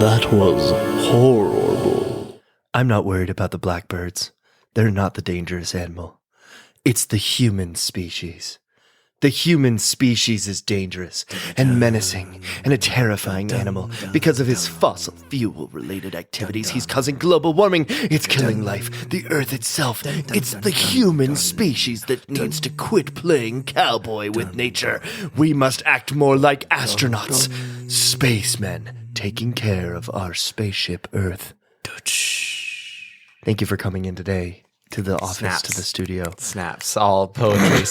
That was horrible. I'm not worried about the blackbirds. They're not the dangerous animal. It's the human species. The human species is dangerous and menacing and a terrifying animal because of his fossil fuel-related activities. He's causing global warming. It's killing life, the earth itself. It's the human species that needs to quit playing cowboy with nature. We must act more like astronauts, spacemen, taking care of our spaceship Earth. Thank you for coming in today. To the office, Snaps. To the studio. Snaps, all poetry.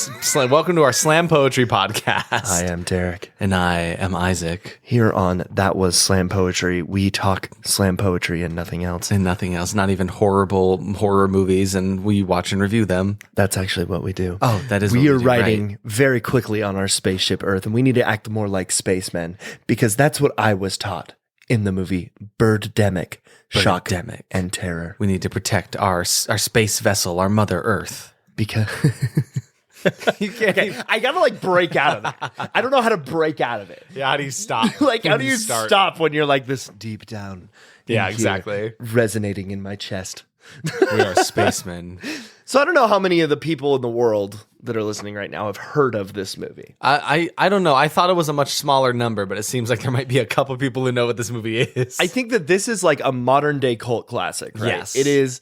Welcome to our slam poetry podcast. I am Derek. And I am Isaac. Here on That Was Slam Poetry, we talk slam poetry and nothing else. And nothing else, not even horrible horror movies, and we watch and review them. That's actually what we do. Oh, that is we what are we do, riding right. very quickly on our spaceship Earth, and we need to act more like spacemen, because that's what I was taught in the movie Birdemic. Shock Birdemic. And terror. We need to protect our space vessel, our Mother Earth. Because You can't. okay, I gotta break out of that. I don't know how to break out of it. Yeah, how do you stop? How do you stop when you're this deep down? Yeah, here, exactly. Resonating in my chest. We are spacemen. So I don't know how many of the people in the world that are listening right now have heard of this movie. I don't know. I thought it was a much smaller number, but it seems like there might be a couple people who know what this movie is. I think that this is a modern day cult classic, right? Yes. It is.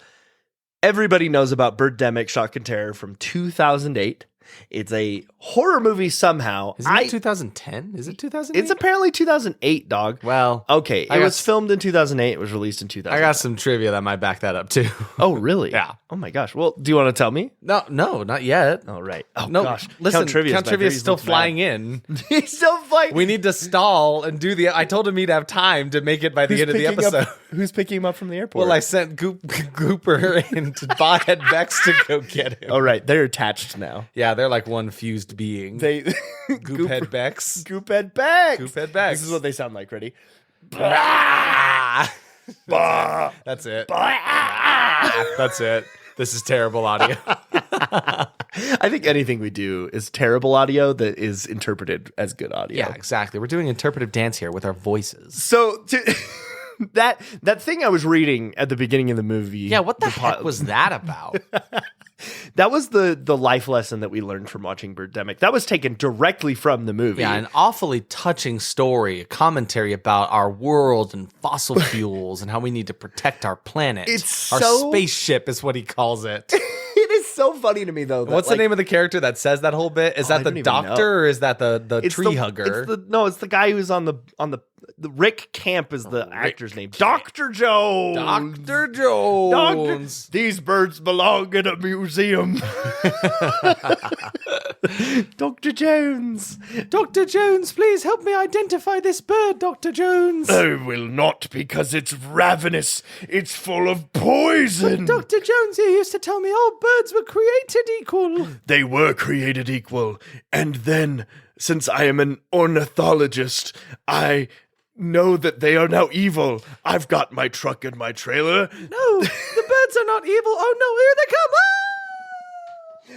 Everybody knows about Birdemic, Shock and Terror from 2008. It's a horror movie somehow. Isn't it 2010? Is it 2008? It's apparently 2008, dog. Well, okay. It was filmed in 2008. It was released in 2000. I got some trivia that might back that up too. Oh, really? Yeah. Oh my gosh. Well, do you want to tell me? No, not yet. Oh, right. Oh, No, gosh. listen, Count Trivia's Trivia is still flying in. He's still flying. We need to stall and do the. I told him he'd have time to make it by the end of the episode. Who's picking him up from the airport? Well, I sent Gooper and Bobhead Bex to go get him. Oh, right. They're attached now. Yeah, they're like one fused being. They Goophead Bex. Goophead Bex. Goophead Bex. This is what they sound like. Ready? That's it. That's it. This is terrible audio. I think anything we do is terrible audio that is interpreted as good audio. Yeah, exactly. We're doing interpretive dance here with our voices. So that thing I was reading at the beginning of the movie. Yeah, what the heck was that about? That was the life lesson that we learned from watching Birdemic. That was taken directly from the movie. Yeah, an awfully touching story, a commentary about our world and fossil fuels and how we need to protect our planet. Our spaceship is what he calls it. It is so funny to me, though. What's the name of the character that says that whole bit? Is that the doctor or is that the tree hugger? It's the guy who's on the Rick Camp is the actor's name. Dr. Jones. Dr. Jones. These birds belong in a museum. Dr. Jones. Dr. Jones, please help me identify this bird, Dr. Jones. I will not, because it's ravenous. It's full of poison. But Dr. Jones, you used to tell me all birds were created equal. They were created equal. And then, since I am an ornithologist, I know that they are now evil. I've got my truck and my trailer. No, the birds are not evil. Oh no, here they come.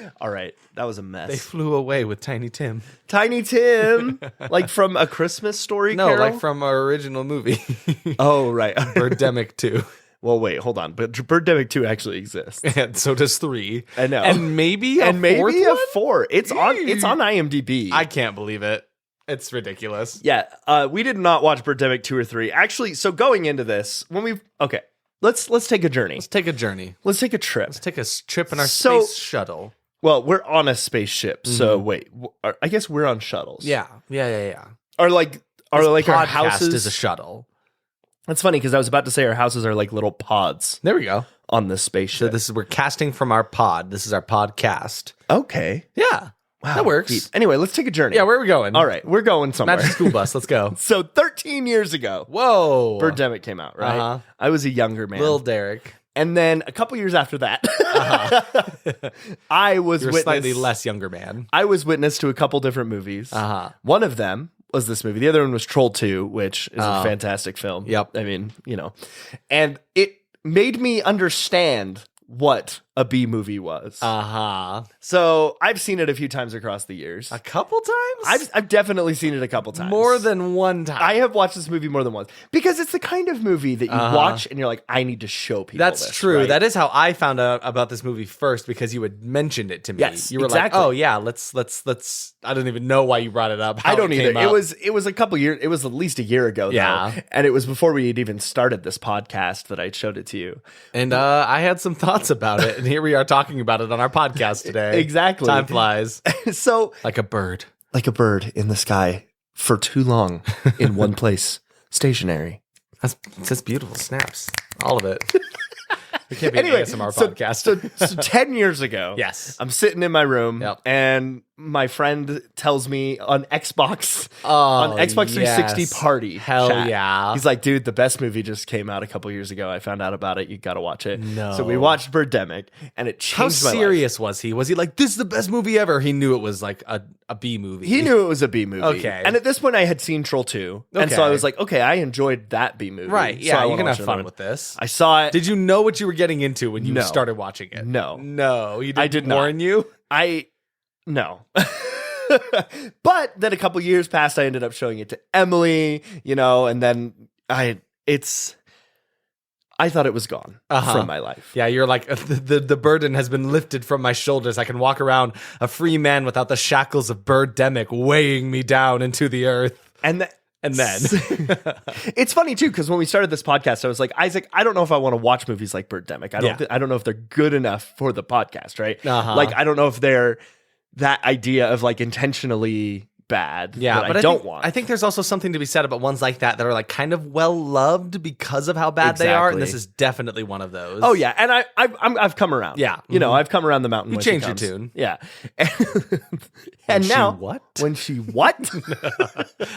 Ah! All right, that was a mess. They flew away with Tiny Tim. Tiny Tim, like from A Christmas Story Carol? No, like from our original movie. Oh, right. Birdemic 2. Well, wait, hold on. But Birdemic 2 actually exists. And so does 3. I know. And maybe a four. It's on IMDb. I can't believe it. It's ridiculous. Yeah, we did not watch Birdemic 2 or 3. Actually, so going into this, let's take a journey. Let's take a journey. Let's take a trip. Let's take a trip in our space shuttle. Well, we're on a spaceship, so wait. I guess we're on shuttles. Yeah. Our podcast houses is a shuttle. That's funny because I was about to say our houses are like little pods. There we go. On this spaceship. So we're casting from our pod. This is our podcast. Okay. Yeah. Wow. That works. Deep. Anyway, let's take a journey. Yeah, where are we going? All right, we're going somewhere. Magic school bus. Let's go. So 13 years ago. Whoa. Birdemic came out, right? Uh-huh. I was a younger man. Little Derek. And then a couple years after that, I was You're a slightly less younger man. I was witness to a couple different movies. One of them was this movie. The other one was Troll 2, which is a fantastic film. Yep. I mean, and it made me understand what a B movie was. Uh-huh. So I've seen it a few times across the years. A couple times? I've definitely seen it a couple times. More than one time. I have watched this movie more than once because it's the kind of movie that you watch and you're like, I need to show people. That's this, true. right? That is how I found out about this movie first, because you had mentioned it to me. Yes, you were exactly. like, "Oh yeah, let's." I don't even know why you brought it up. I don't either. It was a couple years. It was at least a year ago. Yeah, though, and it was before we had even started this podcast that I showed it to you. And I had some thoughts about it, and here we are talking about it on our podcast today. Exactly. Time flies. So like a bird in the sky for too long in one place, stationary. That's beautiful. Snaps, all of it. We can't be Anyway, an ASMR podcast. So 10 years ago, yes, I'm sitting in my room, and my friend tells me on Xbox 360 party. Hell chat, yeah. He's like, dude, the best movie just came out a couple years ago. I found out about it. You got to watch it. No. So we watched Birdemic, and it changed my life. How serious was he? Was he like, this is the best movie ever? He knew it was like a B movie. He knew it was a B movie. Okay. And at this point, I had seen Troll 2. And so I was like, okay, I enjoyed that B movie. Right. So Yeah, I you wanna can watch have fun another with this. I saw it. Did you know what you were getting into when you No. started watching it? No. No. He didn't I did not. warn you? No. But then a couple years passed, I ended up showing it to Emily, and then I thought it was gone from my life. Yeah, you're like, the burden has been lifted from my shoulders. I can walk around a free man without the shackles of Birdemic weighing me down into the earth. And then it's funny too, because when we started this podcast, I was like, Isaac, I don't know if I want to watch movies like Birdemic. I don't know if they're good enough for the podcast, right? Like, I don't know if they're that idea of like intentionally bad. Yeah, but I want. I think there's also something to be said about ones like that are like kind of well loved because of how bad they are, and this is definitely one of those. Oh yeah, and I've come around. Yeah, I've come around the mountain. You when changed she your comes. tune. Yeah, and now when she what?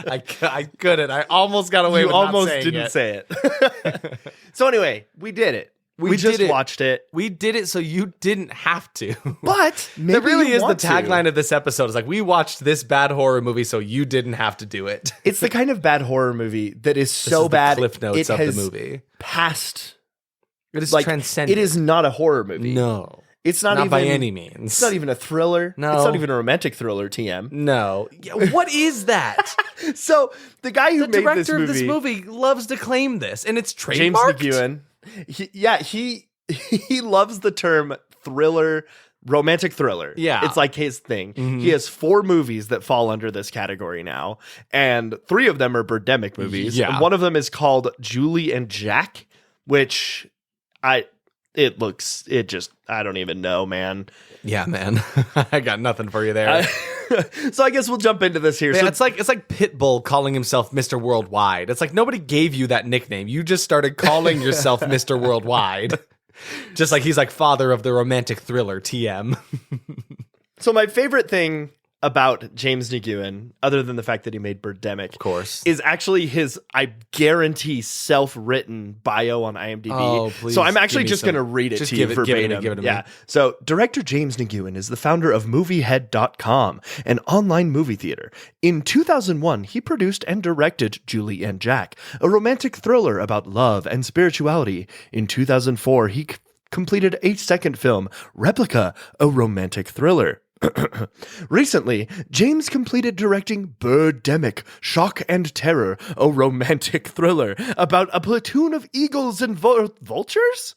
I couldn't. I almost got away. You with almost not saying didn't it. say it. So anyway, we did it. We just watched it. We did it so you didn't have to. But maybe that really is the want tagline to. of this episode. It's like, we watched this bad horror movie so you didn't have to do it. It's the kind of bad horror movie that is so bad. Cliff notes it of has the movie. Passed. It is like, transcendent. It is not a horror movie. No. It's not even by any means. It's not even a thriller. No. It's not even a romantic thriller, TM. No. What is that? So the guy who the made this director movie, of this movie loves to claim this, and it's trademarked. James McEwen. He loves the term thriller, romantic thriller. Yeah. It's like his thing. Mm-hmm. He has 4 movies that fall under this category now, and 3 of them are Birdemic movies. Yeah. And one of them is called Julie and Jack, which I don't even know, man. Yeah, man. I got nothing for you there. So I guess we'll jump into this here. Man, So it's like Pitbull calling himself Mr. Worldwide. It's like nobody gave you that nickname. You just started calling yourself Mr. Worldwide. Just like he's like father of the romantic thriller, TM. So my favorite thing about James McEwen, other than the fact that he made Birdemic, of course, is actually his, I guarantee, self-written bio on IMDb. Oh, please. So I'm actually just going to read it to you verbatim. Give it to me. Yeah. So director James McEwen is the founder of MovieHead.com, an online movie theater. In 2001, he produced and directed Julie and Jack, a romantic thriller about love and spirituality. In 2004, he completed a second film, Replica, a romantic thriller. Recently, James completed directing Birdemic, Shock and Terror, a romantic thriller about a platoon of eagles and vultures?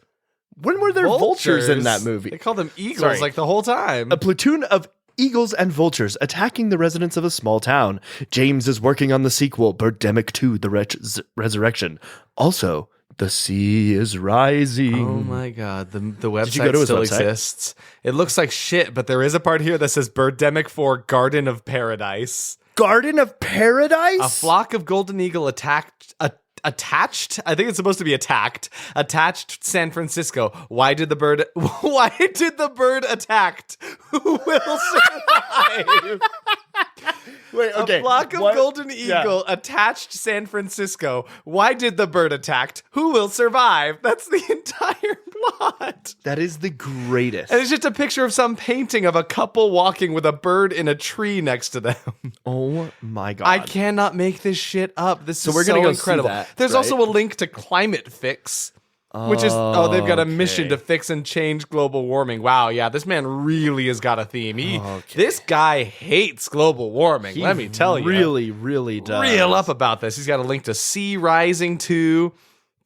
When were there vultures in that movie? They called them eagles like the whole time. A platoon of eagles and vultures attacking the residents of a small town. James is working on the sequel, Birdemic 2, The Resurrection. Also, the sea is rising. Oh my god, the website go to his still website? exists. It looks like shit, but there is a part here that says Birdemic 4 Garden of Paradise. Garden of Paradise? A flock of golden eagle attached, I think it's supposed to be attached San Francisco. Why did the bird attacked? Who will survive? Wait, okay. A flock of golden eagle attached San Francisco. Why did the bird attacked? Who will survive? That's the entire plot. That is the greatest. And it's just a picture of some painting of a couple walking with a bird in a tree next to them. Oh my god. I cannot make this shit up. This is we're gonna so go incredible. see that, There's right? also a link to Climate Fix. Which is, they've got a mission Okay. to fix and change global warming. Wow, yeah, this man really has got a theme. This guy hates global warming, let me tell you. Really, really does. Real up about this. He's got a link to Sea Rising 2.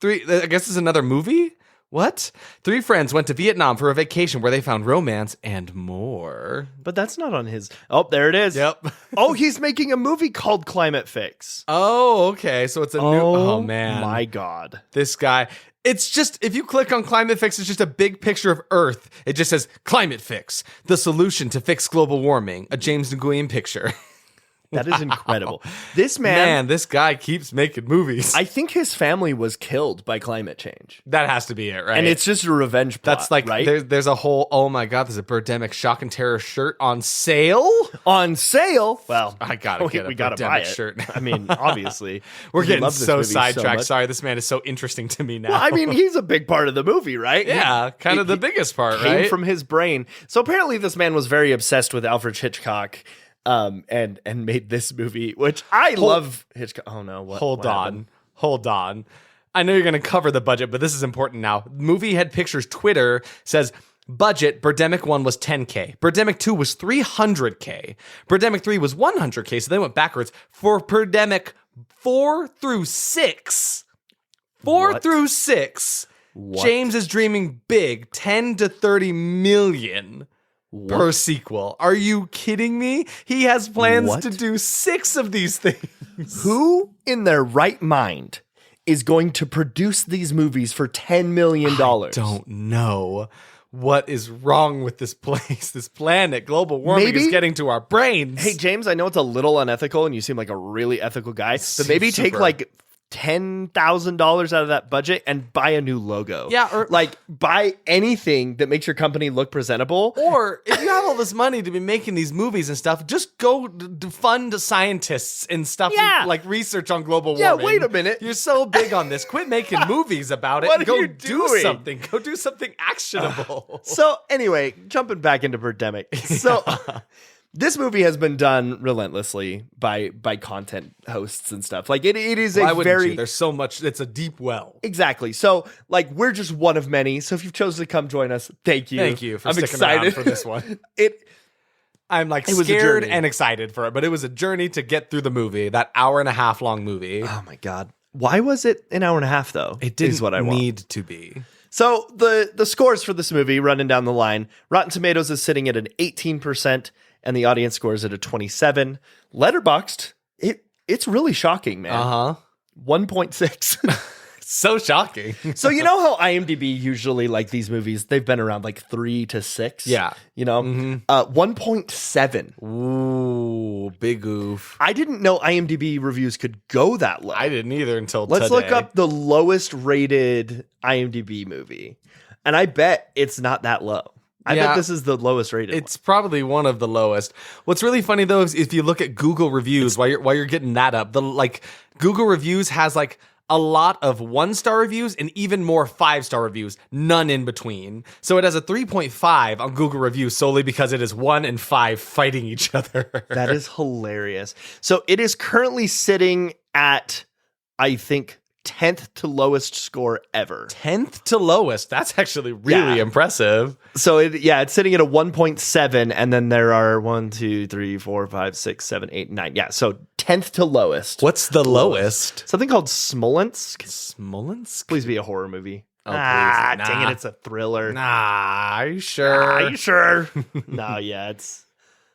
I guess it's another movie? What? 3 friends went to Vietnam for a vacation where they found romance and more. But that's not on his. Oh, there it is. Yep. Oh, he's making a movie called Climate Fix. Oh, okay. So it's a new. Oh, man. My God. This guy. It's just, if you click on Climate Fix, it's just a big picture of Earth. It just says, Climate Fix, the solution to fix global warming. A James Nguyen picture. That is incredible. This Man, this guy keeps making movies. I think his family was killed by climate change. That has to be it, right? And it's just a revenge plot. That's like, right? there's a whole, oh my God, there's a Birdemic Shock and Terror shirt on sale? On sale. Well, I gotta get a we gotta buy it. Birdemic shirt. I mean, obviously. We're We getting love this so movie sidetracked. much. Sorry, this man is so interesting to me now. Well, I mean, he's a big part of the movie, right? yeah, kind of the biggest part, Came right? from his brain. So apparently this man was very obsessed with Alfred Hitchcock and made this movie, which I love Hitchcock. Oh no, what? Hold what on. happened? Hold on. I know you're going to cover the budget, but this is important now. Movie Head Pictures Twitter says budget Birdemic 1 was 10K. Birdemic 2 was 300K. Birdemic 3 was 100K, so they went backwards. For Birdemic 4 through 6, What? What? James is dreaming big, 10 to 30 million. Per sequel. Are you kidding me? He has plans What? to do 6 of these things. Who in their right mind is going to produce these movies for $10 million? Don't know what is wrong with this place, this planet. Global warming Maybe- is getting to our brains. Hey, James, I know it's a little unethical and you seem like a really ethical guy, but maybe take Super. like $10,000 out of that budget and buy a new logo. Yeah, or- like buy anything that makes your company look presentable. Or if you have all this money to be making these movies and stuff, just go fund scientists and stuff, Yeah. like research on global Yeah, warming. wait a minute. You're so big on this. Quit making movies about it. What and are go you do doing? something. Go do something actionable. So anyway, jumping back into Birdemic. So this movie has been done relentlessly by content hosts and stuff. Like it is Why a wouldn't very you? There's so much. It's a deep well. exactly. So like we're just one of many. So if you've chosen to come join us, thank you. Thank you for I'm sticking excited around for this one. I'm like It was a scared journey. and excited for it, but it was a journey to get through the movie, that hour and a half long movie. Oh my God. Why was it an hour and a half though? It didn't is what I want. need to be. So the scores for this movie running down the line, Rotten Tomatoes is sitting at an 18% and the audience scores at a 27. Letterboxd, it's really shocking, man. 1.6. So shocking. So you know how IMDb usually like these movies, they've been around like 3 to 6. Yeah. You know, 1.7. Ooh, big oof. I didn't know IMDb reviews could go that low. I didn't either until Let's today. look up the lowest rated IMDb movie. And I bet it's not that low. I Yeah. bet this is the lowest rated. It's probably one of the lowest. What's really funny though is if you look at Google reviews while you're getting that up, Google reviews has like a lot of 1-star reviews and even more 5-star reviews, none in between. So it has a 3.5 on Google reviews solely because it is 1 and 5 fighting each other. That is hilarious. So it is currently sitting at, I think, 10th to lowest score ever. 10th to lowest. That's actually really Yeah. impressive. So it's sitting at a 1.7, and then there are 1, 2, 3, 4, 5, 6, 7, 8, 9. Yeah, so 10th to lowest. What's the lowest? Something called Smolensk. Smolensk? Please be a horror movie. Oh, Dang please. Nah. it, it's a thriller. Nah, are you sure? Are you sure? No, yeah, it's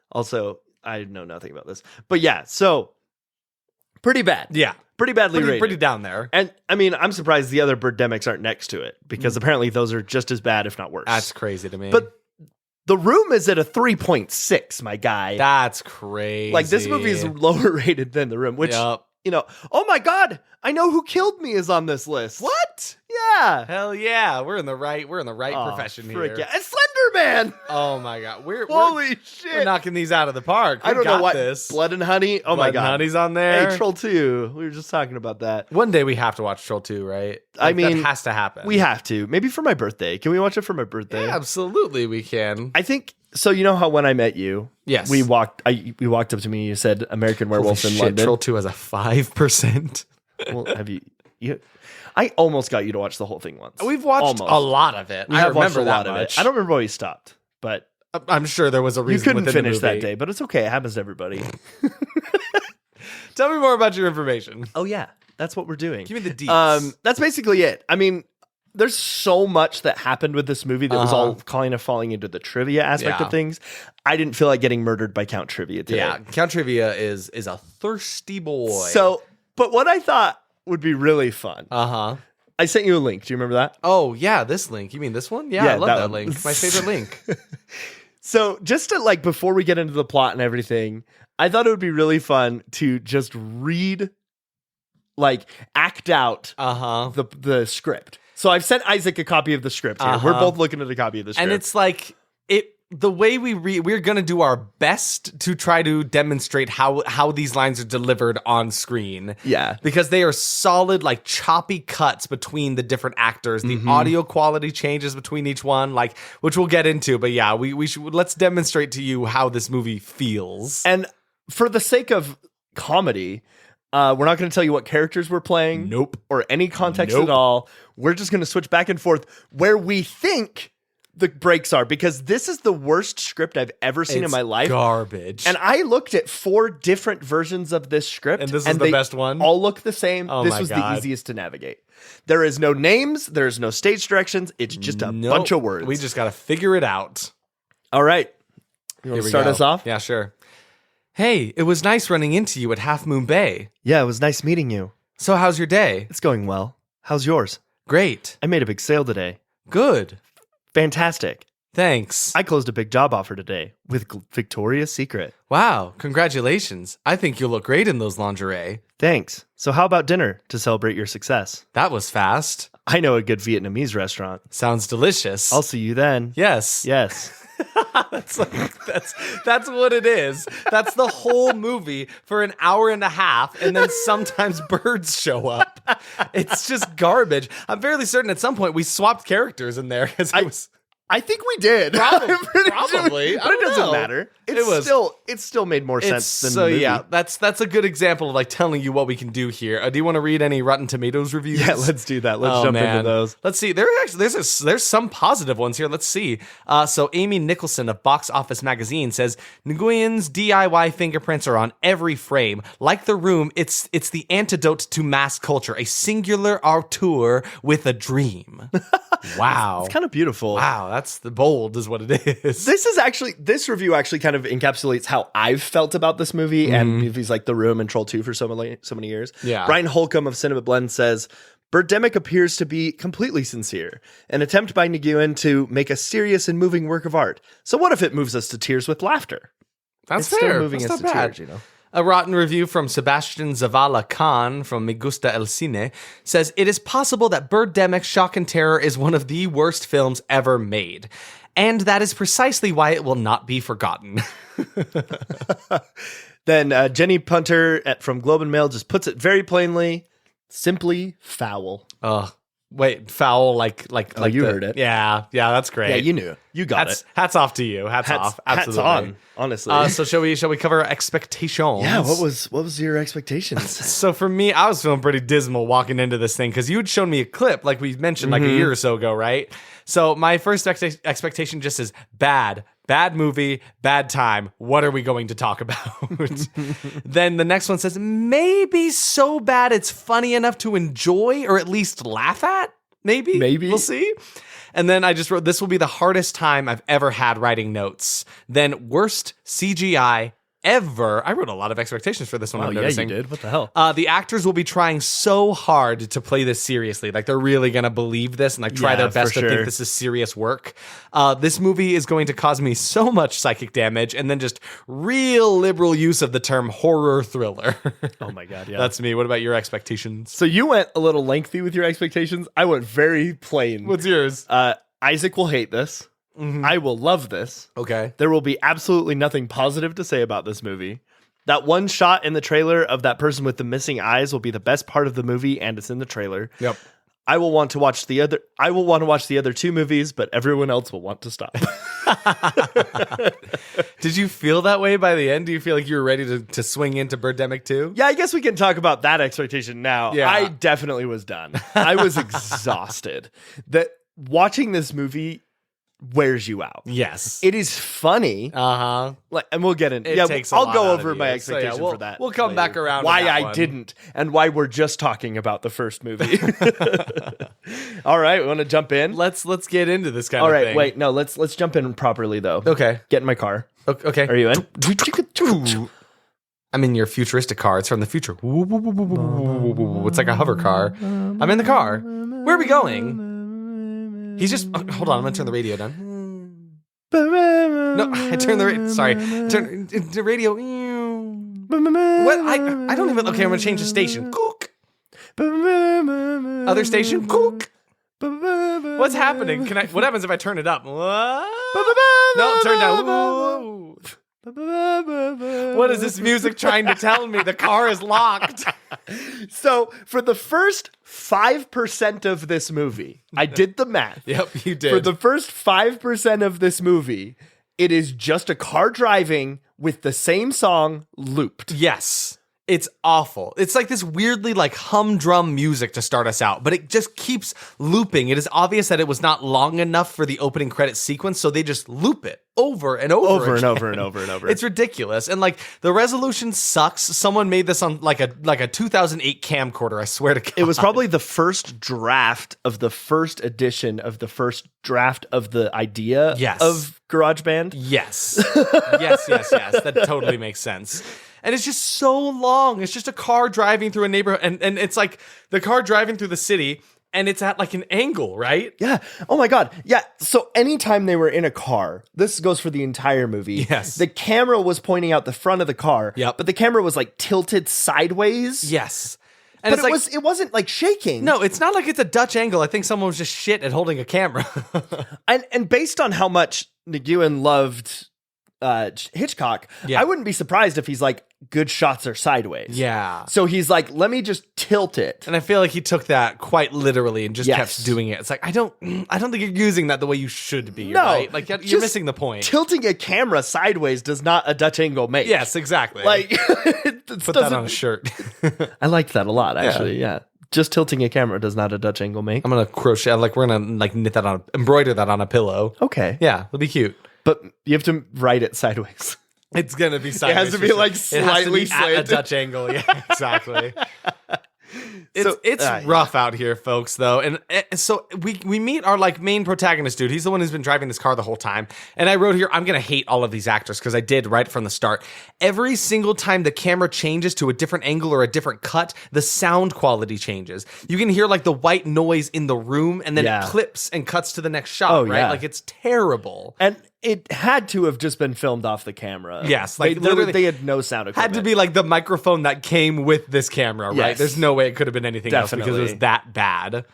also, I know nothing about this. But yeah, so pretty bad. Yeah. Pretty badly rated. Pretty down there. And I mean, I'm surprised the other Birdemics aren't next to it because apparently those are just as bad, if not worse. That's crazy to me. But The Room is at a 3.6, my guy. That's crazy. Like, this movie is lower rated than The Room, which, Yup. you know, oh my God, I Know Who Killed Me is on this list. What? Yeah. Hell yeah. We're in the right profession frick here. yeah. And Slender Man. Oh my god. We're Holy shit. we're knocking these out of the park. I don't know what. This. Blood and Honey. Oh my Blood God. and Honey's on there. Hey, Troll 2. We were just talking about that. One day we have to watch Troll 2, right? I mean, that has to happen. We have to. Maybe for my birthday. Can we watch it for my birthday? Yeah, absolutely we can. I think so. You know how when I met you, Yes. we walked up to me. You said American Werewolf in Holy shit, London. Troll 2 has a 5%. Well, have you? I almost got you to watch the whole thing once. We've watched a lot of it. I remember that much. I don't remember why we stopped, but I'm sure there was a reason. You couldn't within finish the movie. that day, but it's okay. It happens to everybody. Tell me more about your information. Oh yeah, that's what we're doing. Give me the deets. That's basically it. I mean, there's so much that happened with this movie that was all kind of falling into the trivia aspect of things. I didn't feel like getting murdered by Count Trivia today. Yeah, Count Trivia is a thirsty boy. So, but what I thought would be really fun. I sent you a link. Do you remember that? Oh yeah, this link. You mean this one? Yeah, I love that link. My favorite link. So just to before we get into the plot and everything, I thought it would be really fun to just read, act out the script. So I've sent Isaac a copy of the script here. We're both looking at a copy of the script. And it's the way we read, we're going to do our best to try to demonstrate how these lines are delivered on screen. Yeah. Because they are solid, choppy cuts between the different actors. The audio quality changes between each one, which we'll get into. But yeah, let's demonstrate to you how this movie feels. And for the sake of comedy, we're not going to tell you what characters we're playing. Nope. Or any context at all. We're just going to switch back and forth where we think the breaks are, because this is the worst script I've ever seen in my life. Garbage. And I looked at 4 different versions of this script. And this is the best one? All look the same. Oh this was the easiest to navigate. There is no names. There's no stage directions. It's just a bunch of words. We just got to figure it out. All right. You want to start us off? Yeah, sure. Hey, it was nice running into you at Half Moon Bay. Yeah, it was nice meeting you. So how's your day? It's going well. How's yours? Great. I made a big sale today. Good. Fantastic. Thanks. I closed a big job offer today with Victoria's Secret. Wow, congratulations. I think you'll look great in those lingerie. Thanks. So how about dinner to celebrate your success? That was fast. I know a good Vietnamese restaurant. Sounds delicious. I'll see you then. Yes. Yes. That's what it is. That's the whole movie for an hour and a half, and then sometimes birds show up. It's just garbage. I'm fairly certain at some point we swapped characters in there. I think we did. Probably. But it doesn't matter. It still made more sense than the movie. Yeah, that's a good example of telling you what we can do here. Do you want to read any Rotten Tomatoes reviews? Yeah, let's do that. Let's jump into those. Let's see. There's some positive ones here. Let's see. So Amy Nicholson of Box Office Magazine says Nguyen's DIY fingerprints are on every frame. Like The Room, it's the antidote to mass culture, a singular auteur with a dream. Wow, it's kind of beautiful. Wow, that's the bold is what it is. This review actually kind of encapsulates how I've felt about this movie and movies like The Room and Troll 2 for so many years. Yeah. Brian Holcomb of Cinema Blend says, Birdemic appears to be completely sincere, an attempt by Nguyen to make a serious and moving work of art. So what if it moves us to tears with laughter? That's it's fair. Still moving That's us not to bad. tears, A rotten review from Sebastian Zavala Khan from Me Gusta El Cine says, it is possible that Birdemic Shock and Terror is one of the worst films ever made. And that is precisely why it will not be forgotten. Then Jenny Punter from Globe and Mail just puts it very plainly, simply foul. Wait, foul like you heard it. Yeah, that's great. Yeah, you knew. You got it. Hats off to you. Hats off. Absolutely. Hats on, honestly. So shall we cover our expectations? Yeah, what was your expectations? So for me, I was feeling pretty dismal walking into this thing because you had shown me a clip, like we mentioned, like a year or so ago, right? So my first expectation just is bad movie, bad time. What are we going to talk about? Then the next one says, maybe so bad it's funny enough to enjoy or at least laugh at. Maybe. We'll see. And then I just wrote, this will be the hardest time I've ever had writing notes. Then worst CGI ever. I wrote a lot of expectations for this one. Oh, I'm yeah, noticing. you did. What the hell? The actors will be trying so hard to play this seriously. Like they're really going to believe this and try their best to think this is serious work. This movie is going to cause me so much psychic damage, and then just real liberal use of the term horror thriller. Oh my God. Yeah. That's me. What about your expectations? So you went a little lengthy with your expectations. I went very plain. What's yours? Isaac will hate this. I will love this. Okay. There will be absolutely nothing positive to say about this movie. That one shot in the trailer of that person with the missing eyes will be the best part of the movie, and it's in the trailer. Yep. I will want to watch the other two movies, but everyone else will want to stop. Did you feel that way by the end? Do you feel like you were ready to swing into Birdemic 2? Yeah, I guess we can talk about that expectation now. Yeah. I definitely was done. I was exhausted. That watching this movie wears you out. Yes. It is funny. Uh-huh. And we'll get into Takes a I'll lot go out over of my you. expectation we'll, for that. We'll come later. back around Why to that I one. didn't and why we're just talking about the first movie. All right, we want to jump in? Let's get into this kind All of right, thing. wait, no, let's jump in properly though. Okay. Get in my car. Okay. Are you in? I'm in your futuristic car. It's from the future. It's like a hover car. I'm in the car. Where are we going? He's just... hold on, I'm going to turn the radio down. No, I turned turn the radio. What? I don't even... Okay, I'm going to change the station. Cook. Other station. Cook. What's happening? What happens if I turn it up? What? No, turn down. Whoa. What is this music trying to tell me? The car is locked. So, for the first 5% of this movie, I did the math. Yep, you did. For the first 5% of this movie, it is just a car driving with the same song looped. Yes. It's awful. It's like this weirdly like humdrum music to start us out, but it just keeps looping. It is obvious that it was not long enough for the opening credit sequence, so they just loop it over and over and again. over and over and over. It's ridiculous. And like the resolution sucks. Someone made this on like a 2008 camcorder, I swear to God. It was probably the first draft of the first edition of the first draft of the idea of GarageBand. Yes. Yes. That totally makes sense. And it's just so long. It's just a car driving through a neighborhood. And it's like the car driving through the city, and it's at like an angle, right? Yeah. Oh my God. Yeah. So anytime they were in a car, this goes for the entire movie. Yes. The camera was pointing out the front of the car. Yep. But the camera was like tilted sideways. Yes. And But it's it wasn't like shaking. No, it's not like it's a Dutch angle. I think someone was just shit at holding a camera. And based on how much Nguyen loved Hitchcock, Yeah. I wouldn't be surprised if he's like, good shots are sideways. Yeah. So he's like, let me just tilt it. And I feel like he took that quite literally and just Yes. kept doing it. It's like, I don't think you're using that the way you should be. No, right? Like you're just missing the point. Tilting a camera sideways does not a Dutch angle make. Yes, exactly. Like, put that on a shirt. I liked that a lot, actually. Yeah. Just tilting a camera does not a Dutch angle make. I'm gonna crochet. Like we're gonna like embroider that on a pillow. Okay. Yeah, it'll be cute. But you have to write it sideways. It's gonna be sideways. It has to be for sure. like It has to slightly be at a slanted. Dutch angle. Yeah, exactly. It's Yeah. rough out here, folks, though. And so we meet our like main protagonist dude. He's the one who's been driving this car the whole time. And I wrote here, I'm going to hate all of these actors because I did right from the start. Every single time the camera changes to a different angle or a different cut, the sound quality changes. You can hear like the white noise in the room and then it clips and cuts to the next shot, right? yeah. Like it's terrible. And it had to have just been filmed off the camera. Yes, like literally they had no sound equipment. had to be like the microphone that came with this camera, right? Yes. There's no way it could have been anything else because it Definitely. was that bad.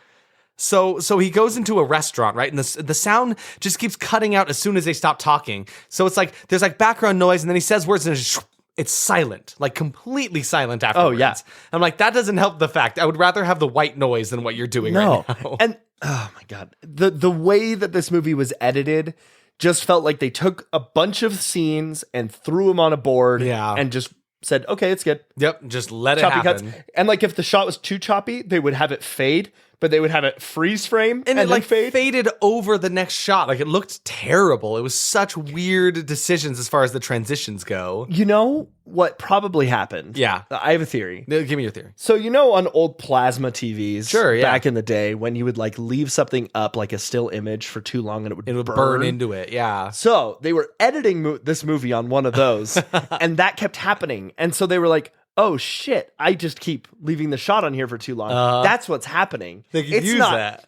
So he goes into a restaurant, right? And the sound just keeps cutting out as soon as they stop talking. So it's like there's like background noise, and then he says words, and it's silent, like completely silent afterwards. Oh, yeah. I'm like, that doesn't help the fact. I would rather have the white noise than what you're doing right now. And oh my God, the way that this movie was edited just felt like they took a bunch of scenes and threw them on a board and just said, okay, it's good. Yep, just let Choppy it happen. cuts. And like if the shot was too choppy, they would have it fade, but they would have it freeze frame And it then like fade. faded over the next shot. Like it looked terrible. It was such weird decisions as far as the transitions go. You know what probably happened? Yeah. I have a theory. Give me your theory. So you know on old plasma TVs Sure, yeah. back in the day when you would like leave something up like a still image for too long and it would Burn into it. Yeah. So they were editing this movie on one of those and that kept happening. And so they were like, oh shit, I just keep leaving the shot on here for too long. That's what's happening. They could use that.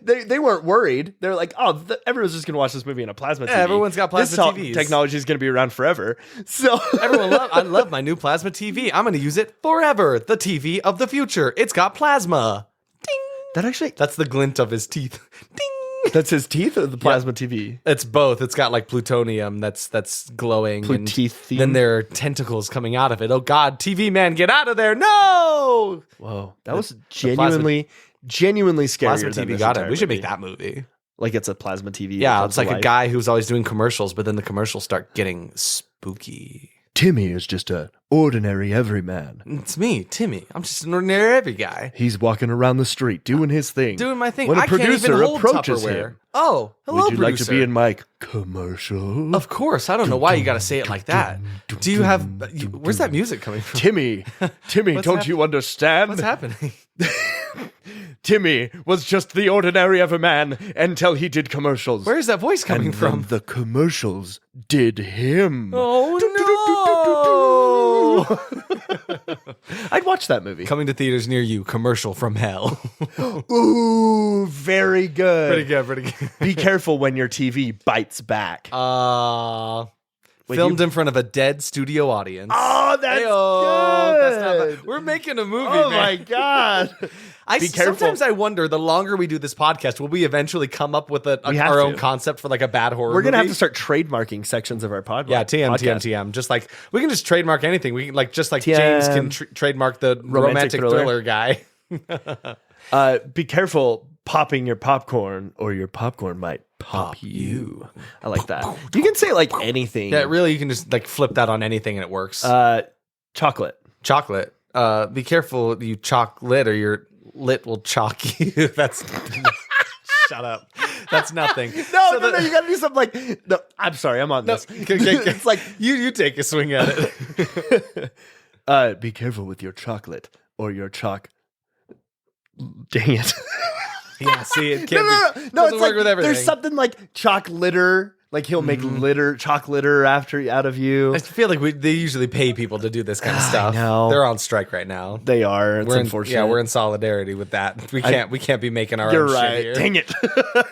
They weren't worried. They're like, oh, everyone's just gonna watch this movie in a plasma TV. Everyone's got plasma this TVs. Technology is gonna be around forever. So I love my new plasma TV. I'm going to use it forever. The TV of the future. It's got plasma. Ding. that actually That's the glint of his teeth. Ding. That's his teeth or the plasma TV? It's both. It's got like plutonium that's glowing. And Teeth. then there are tentacles coming out of it. Oh God, TV man, get out of there! No. Whoa, that was genuinely scarier Plasma than TV this got it. entire We should movie. make that movie. Like it's a plasma TV. Yeah, that it's like comes a to guy who's always doing commercials, but then the commercials start getting spooky. Timmy is just an ordinary everyman. It's me, Timmy. I'm just an ordinary every guy. He's walking around the street doing his thing. Doing my thing. When a I can't producer even hold approaches Tupperware. him, Oh, hello, would you producer. like to be in my commercial? Of course. I don't know why you got to say it like that. Do you have... Where's that music coming from? Timmy, don't you understand? What's happening? Timmy was just the ordinary everyman until he did commercials. Where's that voice coming and from? then the commercials did him. Oh, no. I'd watch that movie. Coming to theaters near you, Commercial from Hell. Ooh, very good. Pretty good. Be careful when your TV bites back. Filmed in front of a dead studio audience. Oh, that's good. That's not bad. We're making a movie, Oh man. my God. Be careful. Sometimes I wonder, the longer we do this podcast, will we eventually come up with We have our to. own concept for like a bad horror We're going to have movie? to start trademarking sections of our podcast. Yeah, TM. Just like, we can just trademark anything. We can like, just like James can trademark the romantic thriller guy. Be careful popping your popcorn or your popcorn might pop you. I like that. You can say like anything. Yeah, really, you can just like flip that on anything and it works. Chocolate. Chocolate. Be careful, you chocolate, or your lit will chalk you. That's shut up. That's nothing. No, you got to do something like. No, I'm sorry, I'm on this. It's like you take a swing at it. Be careful with your chocolate or your chalk. Dang it. Yeah, see, it can't No, doesn't it's work like with everything. there's something like chalk litter. Like he'll make chalk litter out of you. I feel like they usually pay people to do this kind of stuff. know. They're on strike right now. They are. It's unfortunate. We're in solidarity with that. We can't be making our You're own right. shit here. Dang it.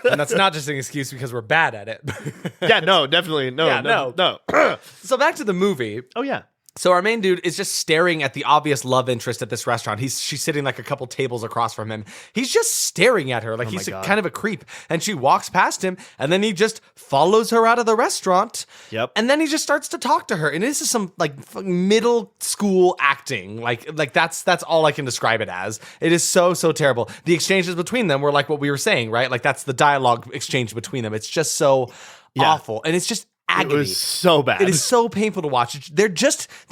And that's not just an excuse because we're bad at it. Yeah, no, definitely. No. So back to the movie. Oh, yeah. So our main dude is just staring at the obvious love interest at this restaurant. She's sitting like a couple tables across from him. He's just staring at her like he's kind of a creep. And she walks past him, and then he just follows her out of the restaurant. Yep. And then he just starts to talk to her. And this is some like middle school acting. Like that's all I can describe it as. It is so terrible. The exchanges between them were like what we were saying, right? Like that's the dialogue exchange between them. It's just so awful, and it's just agony. It was so bad. It is so painful to watch. They're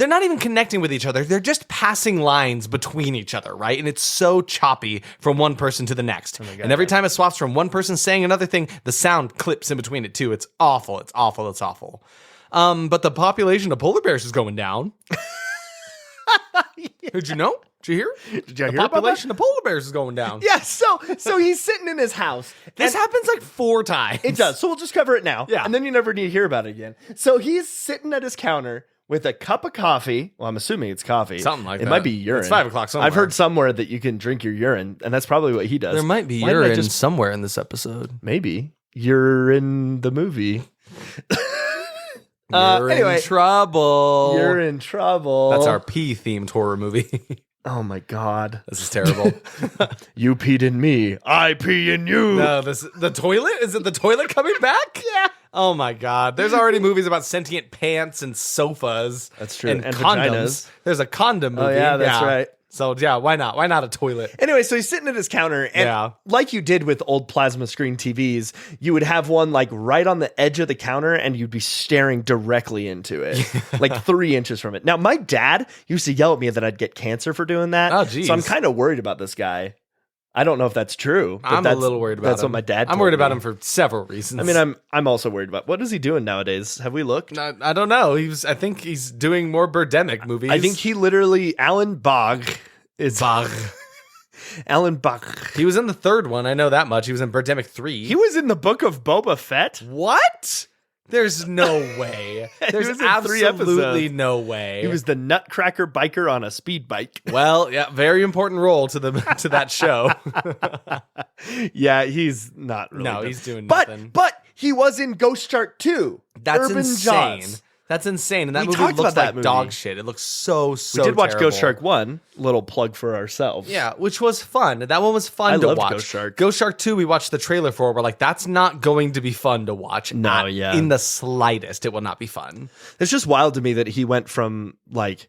not even connecting with each other. They're just passing lines between each other, right? And it's so choppy from one person to the next. And every time it swaps from one person saying another thing, the sound clips in between it too. It's awful. It's awful. It's awful. But the population of polar bears is going down. Did you know? Did you hear? Did you hear The about population of polar bears is going down. Yeah, so he's sitting in his house. This happens like 4 times. It does. So we'll just cover it now. Yeah. And then you never need to hear about it again. So he's sitting at his counter with a cup of coffee. Well, I'm assuming it's coffee. Something like that. It might be urine. It's 5 o'clock somewhere. I've heard somewhere that you can drink your urine, and that's probably what he does. There might be Why didn't I urine somewhere in this episode. Maybe. You're in the movie. You're anyway, in trouble. You're in trouble. That's our pee-themed horror movie. Oh my God. This is terrible. You peed in me. I pee in you. No, the toilet? Is it the toilet coming back? Yeah. Oh my God. There's already movies about sentient pants and sofas. That's true. And And condoms. vaginas. There's a condom movie. Oh, yeah, that's right. So yeah, why not? Why not a toilet? Anyway, so he's sitting at his counter, and like you did with old plasma screen TVs, you would have one like right on the edge of the counter, and you'd be staring directly into it, like 3 inches from it. Now, my dad used to yell at me that I'd get cancer for doing that. Oh, geez. So I'm kind of worried about this guy. I don't know if that's true. But I'm a little worried about him. That's what my dad told I'm worried about me. him for several reasons. I mean, I'm also worried about what is he doing nowadays? Have we looked? I don't know. I think he's doing more Birdemic movies. I think he literally Alan Bogg is Alan Bach. He was in the 3rd one. I know that much. He was in Birdemic 3. He was in the book of Boba Fett. What? There's no way. There's was in 3 absolutely episodes. no way. He was the Nutcracker biker on a speed bike. Well, yeah, very important role to that show. Yeah, he's not really. No, good. he's doing nothing. But he was in Ghost Shark 2. That's Urban insane. Jaws. That's insane. And that We movie talked looks about that like movie. dog shit. It looks so We did watch terrible. Ghost Shark 1. Little plug for ourselves. Yeah, which was fun. That one was fun I to loved watch. Ghost Shark. Ghost Shark 2, we watched the trailer for. We're like, that's not going to be fun to watch. No, Not yeah. in the slightest. It will not be fun. It's just wild to me that he went from like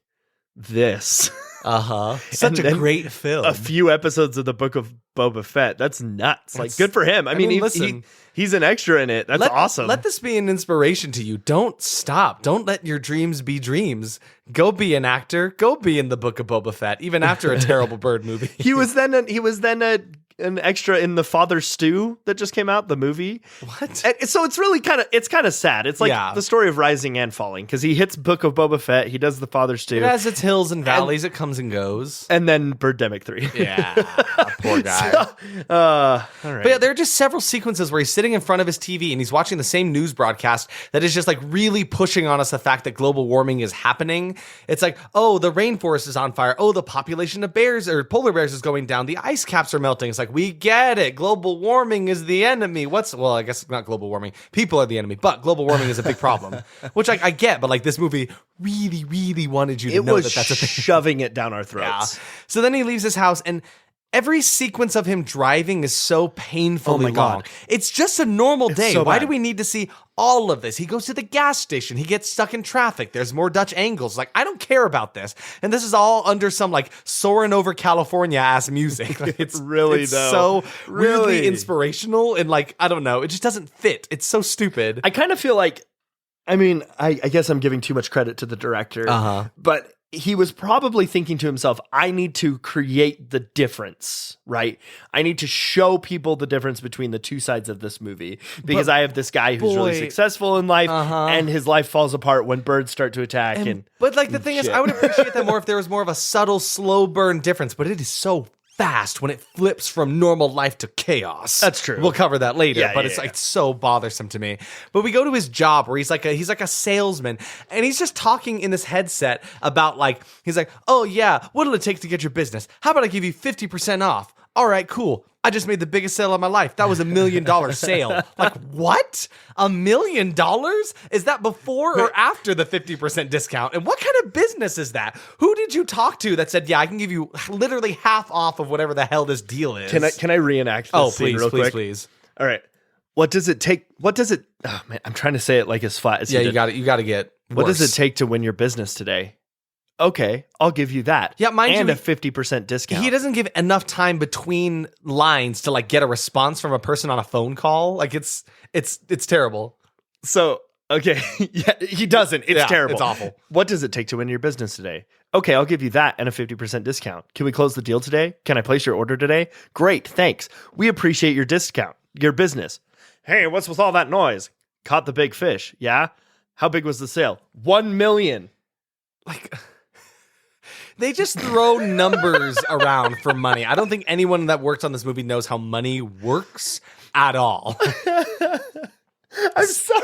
this. Such a then great film. A few episodes of the Book of Boba Fett. That's nuts. Like, good for him. I mean, listen. he's an extra in it. That's awesome. Let this be an inspiration to you. Don't stop. Don't let your dreams be dreams. Go be an actor. Go be in the Book of Boba Fett, even after a terrible bird movie. He was then an extra in the Father Stew that just came out, the movie. What? And so it's really kind of sad. It's like the story of rising and falling, because he hits Book of Boba Fett, he does the Father Stew. It has its hills and valleys. It comes and goes. And then Birdemic 3. Yeah, poor guy. All right. But yeah, there are just several sequences where he's sitting in front of his TV and he's watching the same news broadcast that is just like really pushing on us the fact that global warming is happening. It's like, oh, the rainforest is on fire. Oh, the population of bears or polar bears is going down. The ice caps are melting. It's like, we get it. Global warming is the enemy. Well, I guess not global warming. People are the enemy, but global warming is a big problem, which I get. But like, this movie really, really wanted you to know that that's a thing. Shoving it down our throats. Yeah. So then he leaves his house, and every sequence of him driving is so painfully long. God. It's just a normal day. so Why bad. do we need to see all of this? He goes to the gas station. He gets stuck in traffic. There's more Dutch angles. Like, I don't care about this. And this is all under some like soaring over California ass music. Like, it's Really, it's though. so weirdly Really. inspirational, and like, I don't know. It just doesn't fit. It's so stupid. I kind of feel like, I mean, I guess I'm giving too much credit to the director, but he was probably thinking to himself, I need to create the difference, right? I need to show people the difference between the two sides of this movie, because I have this guy who's really successful in life, and his life falls apart when birds start to attack. But like, the thing is, I would appreciate that more if there was more of a subtle, slow burn difference, but it is so fast when it flips from normal life to chaos. That's true. We'll cover that later, Yeah, but yeah, it's yeah. like so bothersome to me. But we go to his job where he's like a salesman, and he's just talking in this headset about like, he's like, oh yeah, what'll it take to get your business? How about I give you 50% off? All right, cool. I just made the biggest sale of my life. That was $1 million sale. Like, what? $1 million? Is that before or after the 50% discount? And what kind of business is that? Who did you talk to that said, yeah, I can give you literally half off of whatever the hell this deal is? Can I reenact this Oh, scene please, real please, quick? please. All right. What does it take? Oh man, I'm trying to say it like as flat as Yeah, you did. you got to get What does worse. it take to win your business today? Okay, I'll give you that. Yeah, mind and you, a 50% discount. He doesn't give enough time between lines to like get a response from a person on a phone call. Like, it's terrible. So, okay, yeah, he doesn't. It's Yeah, terrible. it's awful. What does it take to win your business today? Okay, I'll give you that and a 50% discount. Can we close the deal today? Can I place your order today? Great, thanks. We appreciate your discount, your business. Hey, what's with all that noise? Caught the big fish, yeah? How big was the sale? 1 million. Like, they just throw numbers around for money. I don't think anyone that works on this movie knows how money works at all. I'm sorry.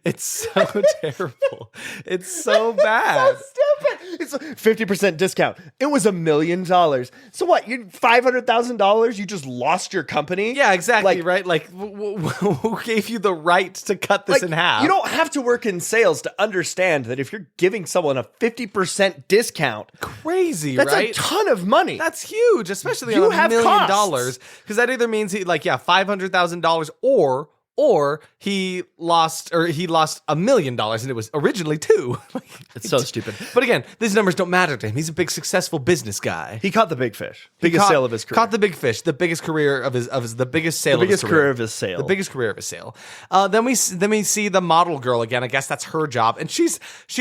It's so terrible. It's so bad. Stupid. It's a 50% discount. It was $1 million. So what? You $500,000? You just lost your company? Yeah, exactly, Like- right? Like, who gave you the right to cut this in half? You don't have to work in sales to understand that if you're giving someone a 50% discount, crazy, that's right? a ton of money. That's huge, especially You on $1 have million. costs. Because that either means he $500,000 or he lost $1 million, and it was originally $2 million. It's so stupid. But again, these numbers don't matter to him. He's a big, successful business guy. He caught the big fish. Biggest sale of his career. Caught the big fish. The biggest career of his the biggest sale. The of his biggest career of his sale. The biggest career of his sale. Then we see the model girl again. I guess that's her job, and she's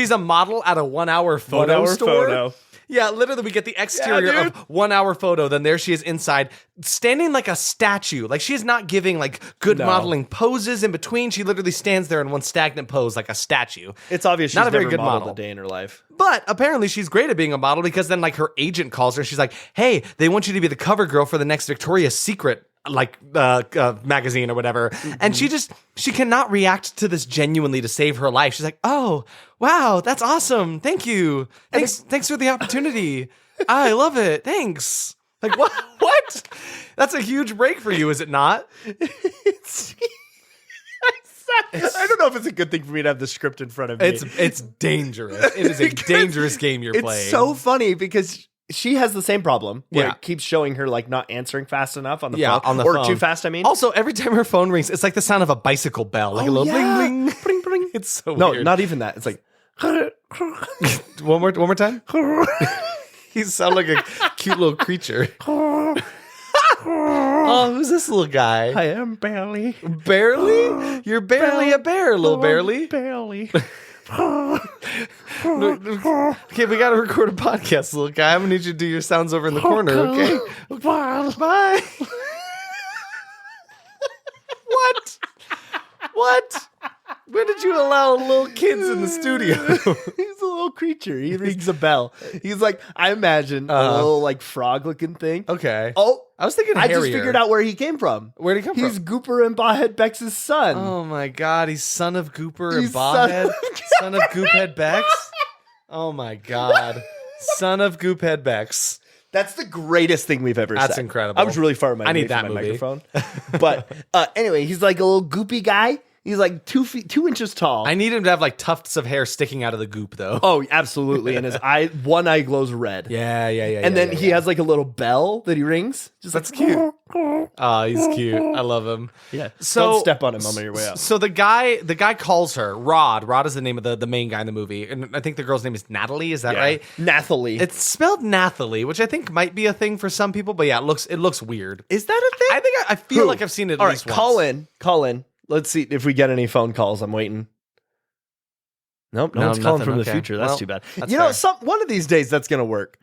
a model at a 1 hour photo 1 hour store. photo. Yeah, literally, we get the exterior dude. of 1 hour photo. Then there she is inside, standing like a statue. Like, she is not giving like good modeling poses in between. She literally stands there in one stagnant pose like a statue. It's obvious she's not a very never good modeled model. a day in her life. But apparently she's great at being a model, because then like her agent calls her. She's like, "Hey, they want you to be the cover girl for the next Victoria's Secret magazine or whatever." And she cannot react to this genuinely to save her life. She's like, "Oh, wow, that's awesome. Thank you. Thanks for the opportunity. I love it. Thanks." Like, what? What? That's a huge break for you, is it not? I'm sorry. I don't know if it's a good thing for me to have the script in front of me. It's dangerous. It is a dangerous game you're playing. It's so funny because she has the same problem where Yeah. it keeps showing her like not answering fast enough on the Yeah, phone. on the or phone. too fast, I mean. Also, every time her phone rings, it's like the sound of a bicycle bell, like a little bling bling. bling bling. It's so No, weird. not even that. It's like one more time. You sound like a cute little creature. Oh, who's this little guy? I am barely. Barely? You're barely a bear, little barely. Barely. Okay, we gotta record a podcast, little guy. I'm gonna need you to do your sounds over in the corner, okay? Bye. What? When did you allow little kids in the studio? He's a little creature. He rings a bell. He's like, I imagine a little like frog looking thing. Okay. Oh, I was thinking I hairier. just figured out where he came from. Where'd he come He's from? Gooper and Bawhead Bex' son. Oh my god, he's son of Gooper and He's son Bobhead. of- Son of Goophead Bex. Oh my god. Son of Goophead Bex. That's the greatest thing we've ever said. That's incredible. I was really far away I need from that my movie. microphone. But anyway, he's like a little goopy guy. He's like 2 inches tall. I need him to have like tufts of hair sticking out of the goop though. Oh, absolutely. And his one eye glows red. Yeah. And then he has like a little bell that he rings. Just That's like, cute. Oh, he's cute. I love him. Yeah. So Don't step on him on your way out. So the guy calls her Rod. Rod is the name of the main guy in the movie, and I think the girl's name is Natalie. Is that right? Nathalie. It's spelled Nathalie, which I think might be a thing for some people, but yeah, it looks weird. Is that a thing? I think I feel like I've seen it at All least right, once. call in. Let's see if we get any phone calls. I'm waiting. Nope, no one's calling nothing. from Okay. the future. That's Well, too bad. that's You know, fair. one of these days that's gonna work.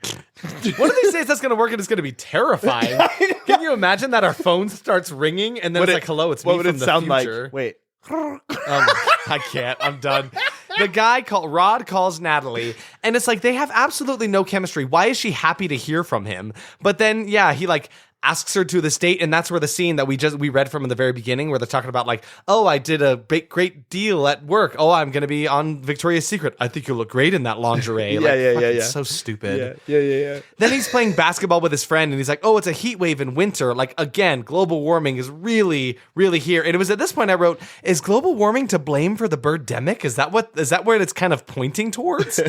One of these days that's gonna work, and it's gonna be terrifying. Can you imagine that our phone starts ringing and then it's like, "Hello, it's me what would from it the sound future." like? Wait. I can't. I'm done. The guy Rod calls Natalie, and it's like they have absolutely no chemistry. Why is she happy to hear from him? But then, yeah, he like asks her to the state, and that's where the scene that we read from in the very beginning, where they're talking about like, oh, I did a great deal at work. Oh, I'm gonna be on Victoria's Secret. I think you look great in that lingerie. Yeah. So stupid. Yeah. Then he's playing basketball with his friend, and he's like, "Oh, it's a heat wave in winter. Like again, global warming is really, really here." And it was at this point I wrote, "Is global warming to blame for the Birdemic? Is that where it's kind of pointing towards?"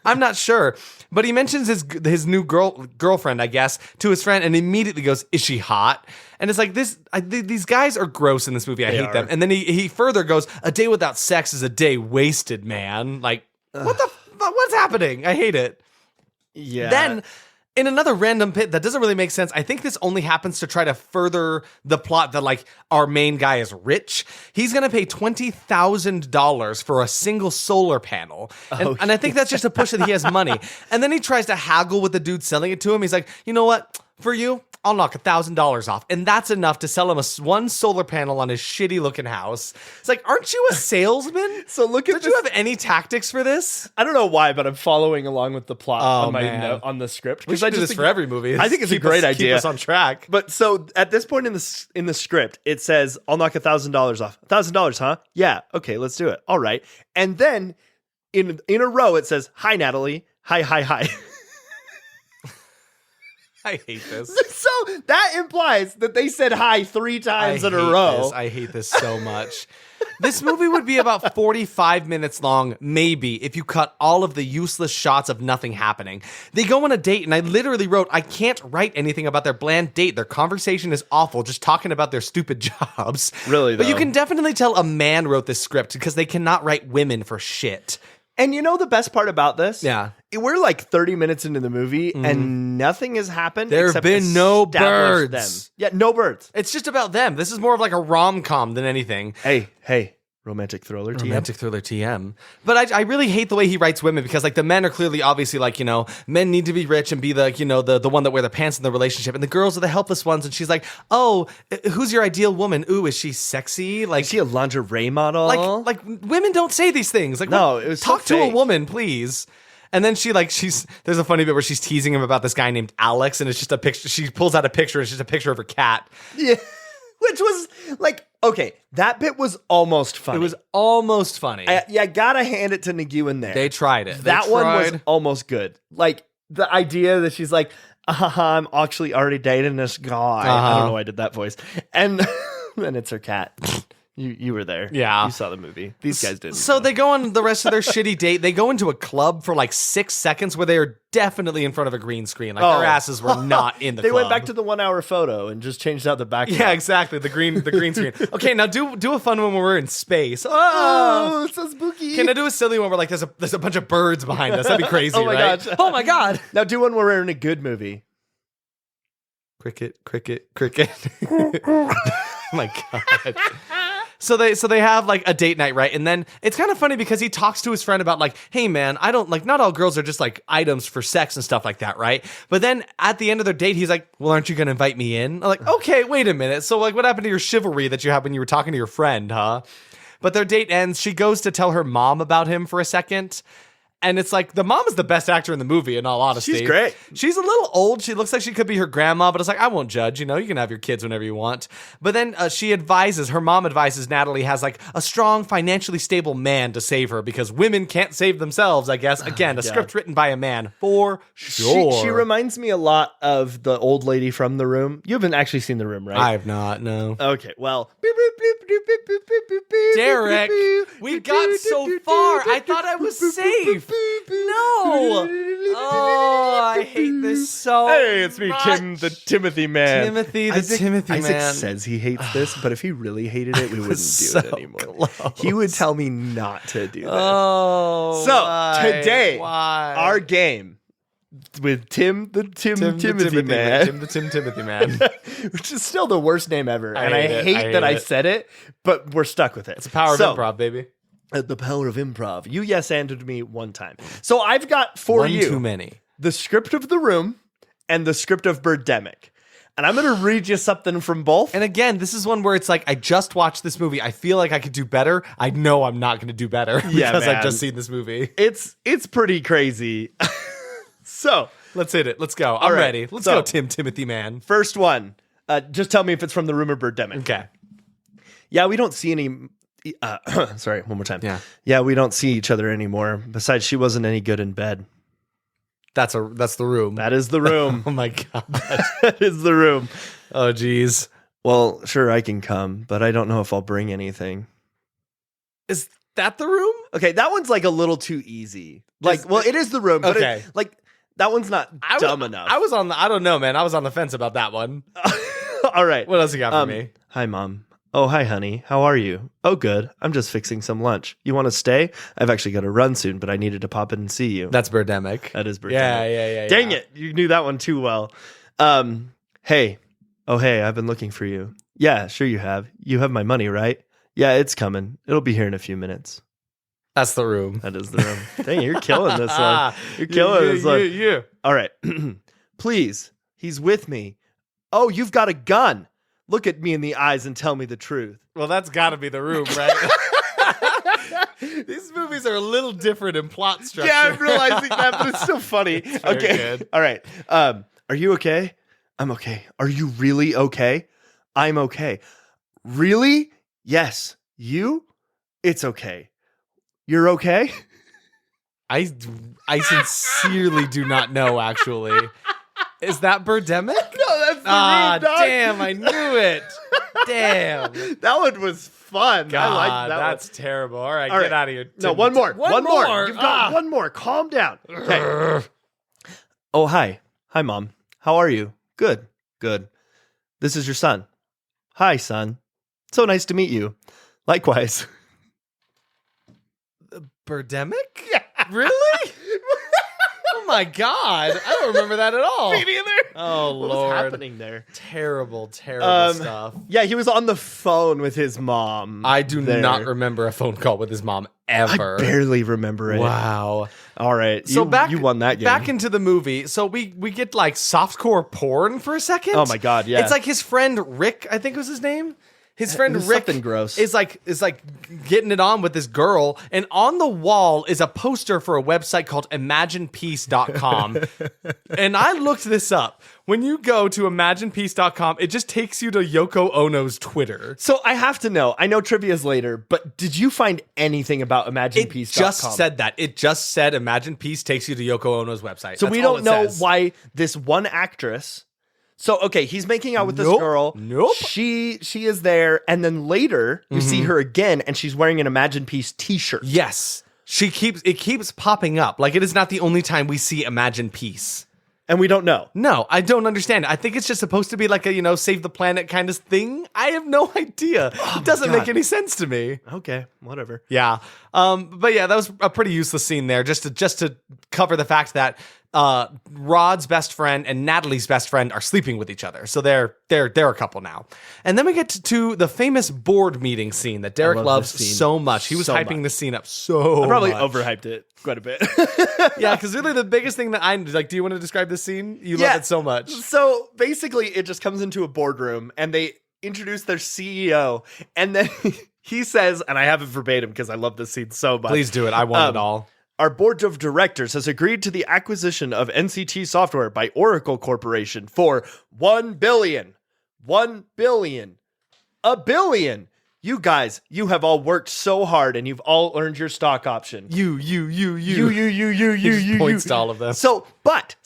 I'm not sure, but he mentions his new girlfriend, I guess, to his friend, and immediately goes, "Is she hot?" And it's like these guys are gross in this movie. I hate them. And then he further goes, "A day without sex is a day wasted, man." Like what's happening? I hate it. Yeah. Then, in another random bit that doesn't really make sense, I think this only happens to try to further the plot that, like, our main guy is rich. He's going to pay $20,000 for a single solar panel. And I think that's just a push that he has money. And then he tries to haggle with the dude selling it to him. He's like, "You know what? For you, I'll knock $1,000 off." And that's enough to sell him one solar panel on his shitty looking house. It's like, aren't you a salesman? So look at Did you have any tactics for this? I don't know why, but I'm following along with the plot Oh, on my man. on the script. We should do this for every movie. I think it's a great idea. Keep us on track. But so at this point in the script, it says, "I'll knock $1,000 off." $1,000, huh? Yeah. Okay, let's do it. All right. And then in a row, it says, "Hi, Natalie. Hi." I hate this. So that implies that they said hi 3 times in a hate row. this. I hate this so much. This movie would be about 45 minutes long, maybe, if you cut all of the useless shots of nothing happening. They go on a date, and I literally wrote, I can't write anything about their bland date. Their conversation is awful, just talking about their stupid jobs. Really, But you though. can definitely tell a man wrote this script because they cannot write women for shit. And you know the best part about this? Yeah. We're like 30 minutes into the movie and nothing has happened. There have except been no establish birds. Them. Yeah, no birds. It's just about them. This is more of like a rom-com than anything. Hey. Romantic thriller TM. Romantic thriller TM. But I really hate the way he writes women because like the men are clearly obviously like, you know, men need to be rich and be the, you know, the one that wear the pants in the relationship. And the girls are the helpless ones. And she's like, "Oh, who's your ideal woman? Ooh, is she sexy? Like, Is she a lingerie model? like women don't say these things. Like, No, it was so talk to a fake. woman, please." And then there's a funny bit where she's teasing him about this guy named Alex, and it's just a picture. She pulls out a picture, it's just a picture of her cat. Yeah. Which was like, okay, that bit was almost funny. It was almost funny. I gotta hand it to Nguyen there. They tried it. That They one was tried. almost good. Like the idea that she's like, I'm actually already dating this guy. I don't know why I did that voice. And then it's her cat. You were there. Yeah. You saw the movie. These guys didn't. So they go on the rest of their shitty date. They go into a club for like 6 seconds where they are definitely in front of a green screen. Like their asses were not in the They club. went back to the 1 hour photo and just changed out the background. Yeah, exactly. The green screen. Okay, now do a fun one when we're in space. Oh, it's so spooky. Can I do a silly one where like there's a bunch of birds behind us? That'd be crazy, Oh my right? gosh. Oh my god. Now do one where we're in a good movie. Cricket. Oh my god. So they have like a date night, right? And then it's kind of funny because he talks to his friend about like, hey man, I don't like, not all girls are just like items for sex and stuff like that, right? But then at the end of their date, he's like, well, aren't you gonna invite me in? I'm like, okay, wait a minute. So like, what happened to your chivalry that you had when you were talking to your friend, huh? But their date ends. She goes to tell her mom about him for a second. And it's like, the mom is the best actor in the movie, in all honesty. She's great. She's a little old. She looks like she could be her grandma, but it's like, I won't judge. You know, you can have your kids whenever you want. But then her mom advises Natalie has like a strong, financially stable man to save her because women can't save themselves, I guess. Again, a script written by a man, for sure. She reminds me a lot of the old lady from The Room. You haven't actually seen The Room, right? I have not, no. Okay, well. Derek, we got so far. I thought I was safe. No. Oh, I hate this so Hey, it's me, much. Tim, the Timothy man. Timothy Isaac man. says he hates this, but if he really hated it, we wouldn't do it anymore. Close. He would tell me not to do this. Oh. So, today, why? our game with Tim the Timothy man. Tim the Timothy man. Which is still the worst name ever. And I hate hate it. that I said it, but we're stuck with it. It's the power of improv, baby. The power of improv. You yes-anded me one time. So I've got for One you too many. the script of The Room and the script of Birdemic. And I'm going to read you something from both. And again, this is one where it's like, I just watched this movie. I feel like I could do better. I know I'm not going to do better because I've just seen this movie. It's pretty crazy. So Let's hit it. Let's go. I'm right. ready. Let's go, Timothy man. first one, just tell me if it's from The Room or Birdemic. Okay. Yeah, we don't see any... sorry, one more time. Yeah, we don't see each other anymore. Besides, she wasn't any good in bed. That's the room. That is The Room. Oh my god. That is The Room. Oh geez. Well, sure, I can come, but I don't know if I'll bring anything. Is that the room? Okay, that one's like a little too easy. Like, well, it is The Room, but Okay. that one's not dumb enough. I don't know, man. I was on the fence about that one. All right. What else you got for me? Hi, Mom. Oh, hi, honey. How are you? Oh, good. I'm just fixing some lunch. You want to stay? I've actually got to run soon, but I needed to pop in and see you. That's Birdemic. That is Birdemic. Yeah. Dang it. You knew that one too well. Hey. Oh, hey, I've been looking for you. Yeah, sure you have. You have my money, right? Yeah, it's coming. It'll be here in a few minutes. That's the room. That is The Room. Dang, you're killing this one. You're killing this one. Yeah. All right. Please. He's with me. Oh, you've got a gun. Look at me in the eyes and tell me the truth. Well, that's got to be the room, right? These movies are a little different in plot structure. Yeah, I'm realizing that, but it's still funny. Okay. Good. All right. Are you okay? I'm okay. Are you really okay? I'm okay. Really? Yes. You? It's okay. You're okay? I sincerely do not know, actually. Is that Birdemic? No, that's The Room, dog. Damn, I knew it. Damn. That one was fun. God, I like that that's terrible. All right, All get right. out of here. No, one more. One more. You've got one more. Calm down. Okay. Oh, hi. Hi, Mom. How are you? Good. Good. This is your son. Hi, son. So nice to meet you. Likewise. Birdemic? Really? Oh my god. I don't remember that at all. Me neither. Oh, What Lord. was happening there? Terrible stuff. Yeah, he was on the phone with his mom. I do there. not remember a phone call with his mom ever. I barely remember it. Wow. All right. So you won that game. Back into the movie. So we get like softcore porn for a second. Oh my god, yeah. It's like his friend Rick, I think was his name. His friend It was Rick something gross. is like getting it on with this girl, and on the wall is a poster for a website called imaginepeace.com. And I looked this up. When you go to imaginepeace.com, it just takes you to Yoko Ono's Twitter. So I have to know. I know trivia's later, but did you find anything about imaginepeace.com? It just said that. It just said Imagine Peace takes you to Yoko Ono's website. So That's we all don't it know says. why this one actress So, okay, he's making out with this Nope. girl. Nope. She is there, and then later you see her again, and she's wearing an Imagine Peace t-shirt. Yes. It keeps popping up. Like, it is not the only time we see Imagine Peace. And we don't know. No, I don't understand. I think it's just supposed to be like a, save the planet kind of thing. I have no idea. It doesn't make any sense to me. Okay, whatever. Yeah. But yeah, that was a pretty useless scene there, just to cover the fact that Rod's best friend and Natalie's best friend are sleeping with each other. So they're a couple now. And then we get to the famous board meeting scene that Derek love loves this scene so much. He was so hyping much. the scene up so I probably much. overhyped it quite a bit. Yeah, because really the biggest thing that do you want to describe this scene? You love it so much. So basically, it just comes into a boardroom, and they introduce their CEO, and then he says, and I have it verbatim because I love this scene so much. Please do it. I want it all. Our board of directors has agreed to the acquisition of NCT Software by Oracle Corporation for $1 billion. $1 billion. $1 billion. You guys, you have all worked so hard, and you've all earned your stock option. You. You. He points to all of them. So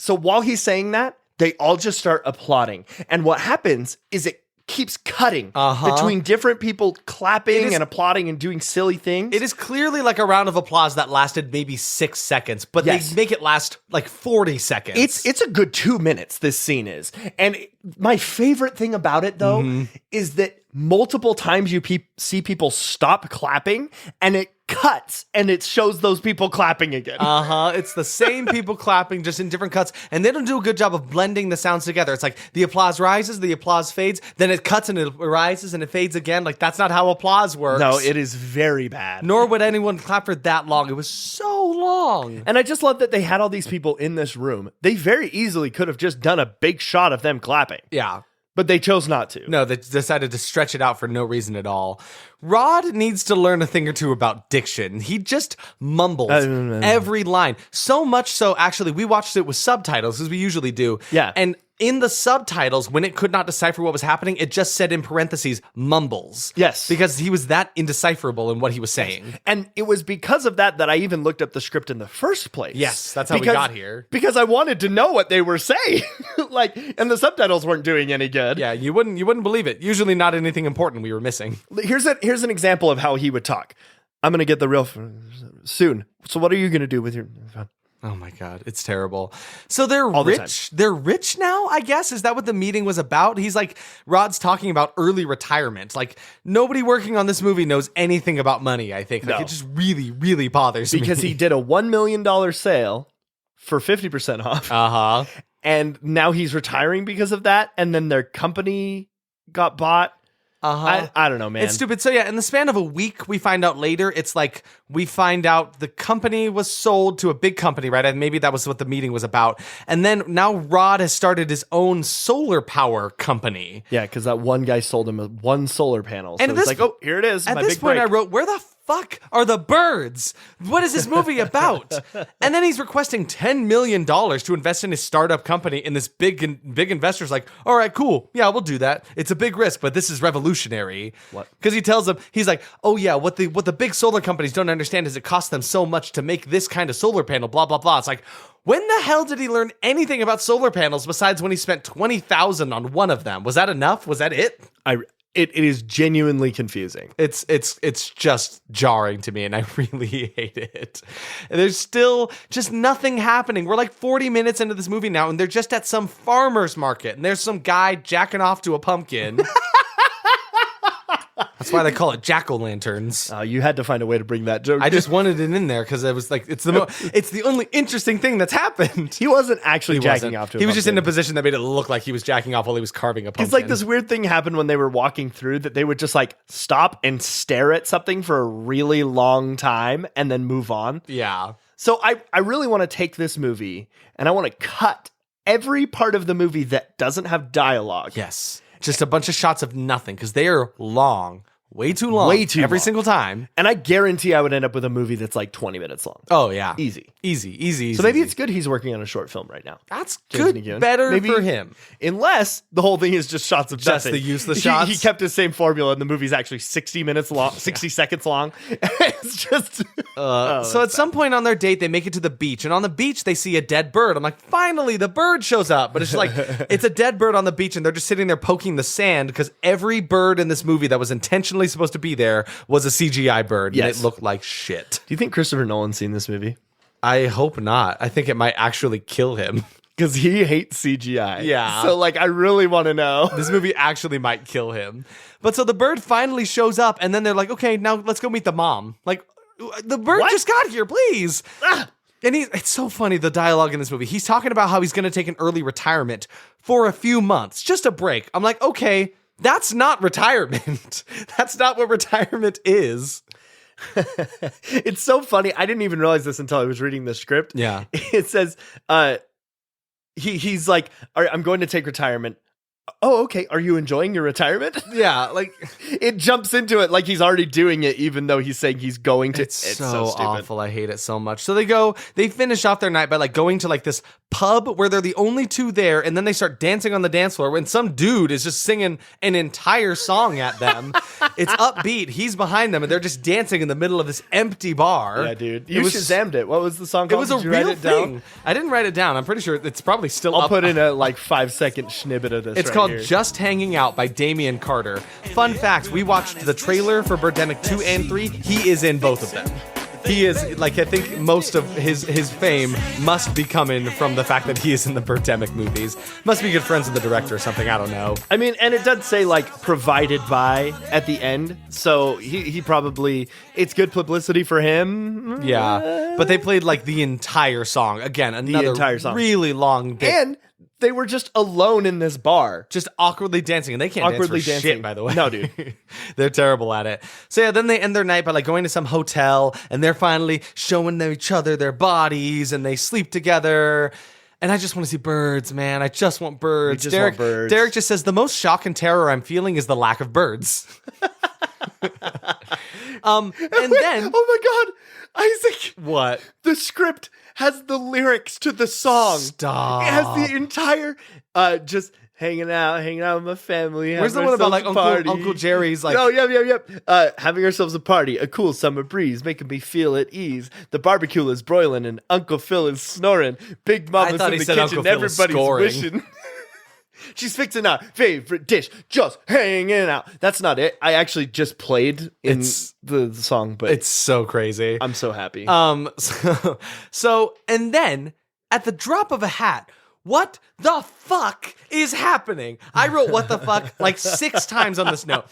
while he's saying that, they all just start applauding. And what happens is it keeps cutting between different people clapping and applauding and doing silly things. It is clearly like a round of applause that lasted maybe 6 seconds, but they make it last like 40 seconds. It's a good 2 minutes, this scene is. And my favorite thing about it, though, is that multiple times you see people stop clapping, and it cuts, and it shows those people clapping again. It's the same people clapping, just in different cuts, and they don't do a good job of blending the sounds together. It's like the applause rises, the applause fades, then it cuts and it rises and it fades again. Like, that's not how applause works. No, it is very bad. Nor would anyone clap for that long. It was so long. And I just love that they had all these people in this room. They very easily could have just done a big shot of them clapping. Yeah. But they chose not to. No, they decided to stretch it out for no reason at all. Rod needs to learn a thing or two about diction. He just mumbles every line. So much so, actually, we watched it with subtitles, as we usually do. Yeah. And in the subtitles, when it could not decipher what was happening, it just said in parentheses, mumbles. Yes. Because he was that indecipherable in what he was saying. And it was because of that I even looked up the script in the first place. Yes, that's how we got here. Because I wanted to know what they were saying. And the subtitles weren't doing any good. Yeah, you wouldn't believe it. Usually not anything important we were missing. Here's an example of how he would talk. I'm going to get the real soon. So what are you going to do with your... Oh my God, it's terrible. So they're All the rich. They're rich now, I guess. Is that what the meeting was about? He's like, Rod's talking about early retirement. Like, nobody working on this movie knows anything about money, I think. Like, No. it just really, really bothers me. Because he did a $1 million sale for 50% off. And now he's retiring because of that. And then their company got bought. I don't know, man. It's stupid. So yeah, in the span of a week, we find out later, it's like we find out the company was sold to a big company, right? And maybe that was what the meeting was about. And then now Rod has started his own solar power company. Yeah, because that one guy sold him one solar panel. So And it's like, oh, here it is. At my this big point, break. I wrote, where the fuck are the birds? What is this movie about? And then he's requesting $10 million to invest in his startup company, and this big investor's like, all right, cool. Yeah, we'll do that. It's a big risk, but this is revolutionary. What? Because he tells them, he's like, oh yeah, what the big solar companies don't understand is it costs them so much to make this kind of solar panel, blah, blah, blah. It's like, when the hell did he learn anything about solar panels besides when he spent $20,000 on one of them? Was that enough? Was that it? It is genuinely confusing. It's just jarring to me, and I really hate it. There's still just nothing happening. We're like 40 minutes into this movie now, and they're just at some farmer's market, and there's some guy jacking off to a pumpkin. That's why they call it jack-o'-lanterns. You had to find a way to bring that joke. I just wanted it in there because I was like, it's the only interesting thing that's happened. He wasn't actually jacking off to a He was just in a pumpkin. position that made it look like he was jacking off while he was carving a pumpkin. It's like this weird thing happened when they were walking through that they would just like stop and stare at something for a really long time and then move on. Yeah. So I really want to take this movie and I want to cut every part of the movie that doesn't have dialogue. Yes. Just a bunch of shots of nothing because they are long. way too long. Way too every long. single time. And I guarantee I would end up with a movie that's like 20 minutes long. Oh yeah, Easy. easy. So maybe it's good he's working on a short film right now. That's James good. McEwan. Better Maybe- for him. Unless the whole thing is just shots of Just nothing. the useless He shots? kept the same formula, and the movie's actually 60 minutes long, 60 seconds long. It's just. So at some point on their date, they make it to the beach, and on the beach they see a dead bird. I'm like, finally, the bird shows up, but it's like it's a dead bird on the beach, and they're just sitting there poking the sand because every bird in this movie that was intentionally supposed to be there was a CGI bird, Yes. and it looked like shit. Do you think Christopher Nolan's seen this movie? I hope not. I think it might actually kill him. Because he hates CGI. Yeah. So, like, I really want to know. This movie actually might kill him. But so the bird finally shows up, and then they're like, okay, now let's go meet the mom. Like, the bird What? just got here, please. Ah! And it's so funny, the dialogue in this movie. He's talking about how he's going to take an early retirement for a few months, just a break. I'm like, okay, that's not retirement. That's not what retirement is. It's so funny. I didn't even realize this until I was reading the script. Yeah. It says, he's like, all right, I'm going to take retirement. Oh, okay. Are you enjoying your retirement? Yeah, like It jumps into it like he's already doing it, even though he's saying he's going to. it's so stupid. awful. I hate it so much. So they finish off their night by like going to like this pub where they're the only two there, and then they start dancing on the dance floor when some dude is just singing an entire song at them. It's upbeat. He's behind them, and they're just dancing in the middle of this empty bar. Yeah, dude. It You was- Shazammed it. What was the song It called? was a Did you write real it down? thing. I didn't write it down. I'm pretty sure it's probably still I'll up. put in a like 5-second snippet of this. It's right called here. Just Hanging Out by Damian Carter. Fun fact, we watched the trailer for Birdemic 2 and 3. He is in both of them. He is, like, I think most of his fame must be coming from the fact that he is in the Birdemic movies. Must be good friends with the director or something, I don't know. I mean, and it does say like provided by at the end, so he probably it's good publicity for him. Yeah, but they played, like, the entire song. Again, another entire song. really long bit. And they were just alone in this bar. Just awkwardly dancing, and they can't Awkwardly dance for dancing. shit, by the way. No, dude. They're terrible at it. So yeah, then they end their night by like going to some hotel, and they're finally showing each other their bodies, and they sleep together. And I just want to see birds, man. I just want birds. We just want birds. Derek just says the most shock and terror I'm feeling is the lack of birds. And then Oh my God, Isaac! what? The script has the lyrics to the song. Stop. It has the entire just hanging out with my family. Where's the having one about like ourselves a party. Uncle Jerry's like? Oh, yep. Having ourselves a party, a cool summer breeze, making me feel at ease. The barbecue is broiling and Uncle Phil is snoring. Big Mama's thought in he the said kitchen, Uncle Phil is everybody's scoring. wishing. She's fixing our favorite dish, just hanging out. That's not it. I actually just played in It's- the song, but It's so crazy. I'm so happy. So, and then at the drop of a hat, what the fuck is happening? I wrote what the fuck like 6 times on this note.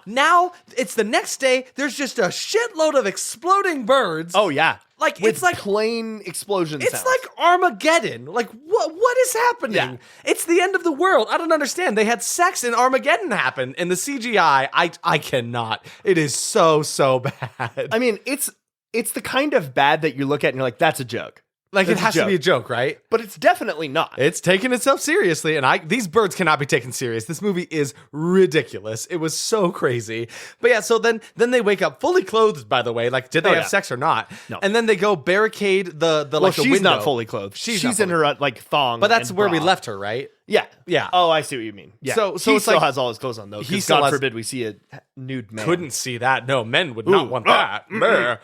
Now it's the next day. There's just a shitload of exploding birds. Oh yeah, Like, with it's like- plain explosion It's sounds. like Armageddon. Like, what is happening? Yeah. It's the end of the world. I don't understand. They had sex in Armageddon happen, and the CGI, I cannot. It is so bad. I mean, it's the kind of bad that you look at and you're like, that's a joke. Like, it It's a has to be a joke. joke, right? But it's definitely not. It's taking itself seriously, and these birds cannot be taken serious. This movie is ridiculous. It was so crazy. But yeah, so then they wake up fully clothed, by the way. Like, did they Oh, have yeah. sex or not? No. And then they go barricade the well, like the she's window. not fully clothed. She's She's not in her like thong. But that's and where we bra. left her, right? Yeah, Yeah. Oh, I see what you mean. Yeah. So he it's still like- has all his clothes on though. He Because still God has- forbid we see a nude man. Couldn't see that. No, men would not want that. mm.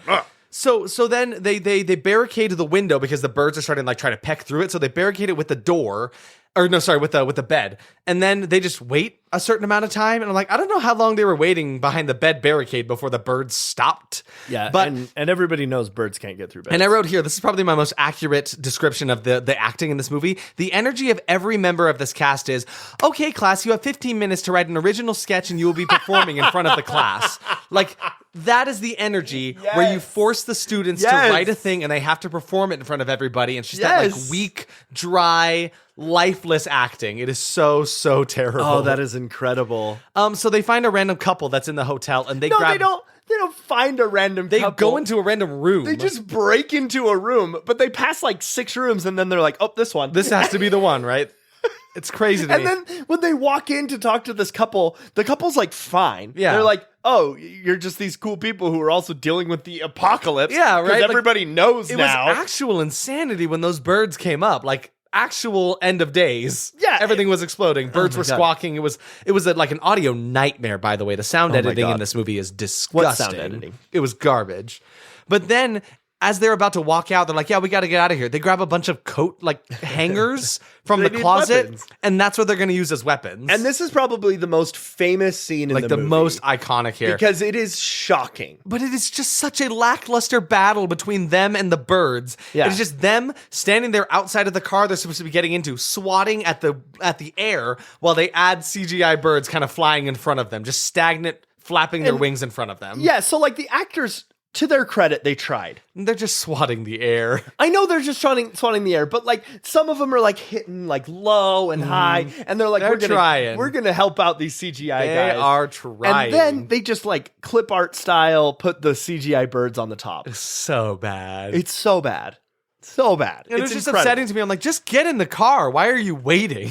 So then they barricade the window because the birds are starting to like try to peck through it. So they barricade it with the door, or no, sorry, with the bed, and then they just wait a certain amount of time. And I'm like, I don't know how long they were waiting behind the bed barricade before the birds stopped. Yeah, but. and everybody knows birds can't get through beds. And I wrote here, this is probably my most accurate description of the acting in this movie. The energy of every member of this cast is, okay, class, you have 15 minutes to write an original sketch and you will be performing in front of the class. Like, that is the energy where you force the students to Yes. write a thing and they have to perform it in front of everybody. And it's just that like Yes. weak, dry, lifeless acting. It is so terrible. Oh, that is incredible. So they find a random couple that's in the hotel and they No, grab... they don't. They don't find a random They couple. go into a random room. They just break into a room, but they pass like 6 rooms, and then they're like, "Oh, this one." This has to be the one, right? It's crazy to And me. then when they walk in to talk to this couple, the couple's like fine. Yeah. They're like, oh, you're just these cool people who are also dealing with the apocalypse. Yeah, right? Because Like, everybody knows it now. was actual insanity when those birds came up. Like, actual end of days. Yeah. Everything was exploding. Birds my were God. squawking. It was like an audio nightmare, by the way. The sound my editing in God. this movie is disgusting. What sound editing? It was garbage. But then as they're about to walk out, they're like, yeah, we got to get out of here. They grab a bunch of coat hangers from They the need closet, weapons. and that's what they're going to use as weapons. And this is probably the most famous scene in like the the movie. most iconic here. Because it is shocking. But it is just such a lackluster battle between them and the birds. Yeah. It is just them standing there outside of the car they're supposed to be getting into, swatting at the air while they add CGI birds kind of flying in front of them, just stagnant, flapping their wings in front of them. Yeah, so like the actors, to their credit, they tried. They're just swatting the air. I know they're just swatting the air, but like some of them are like hitting like low and high, and they're like, They're we're gonna help out these CGI They guys. are trying. And then they just like clip art style put the CGI birds on the top. So bad. It's so bad. So bad. And it was It's just incredible. upsetting to me. I'm like, just get in the car. Why are you waiting?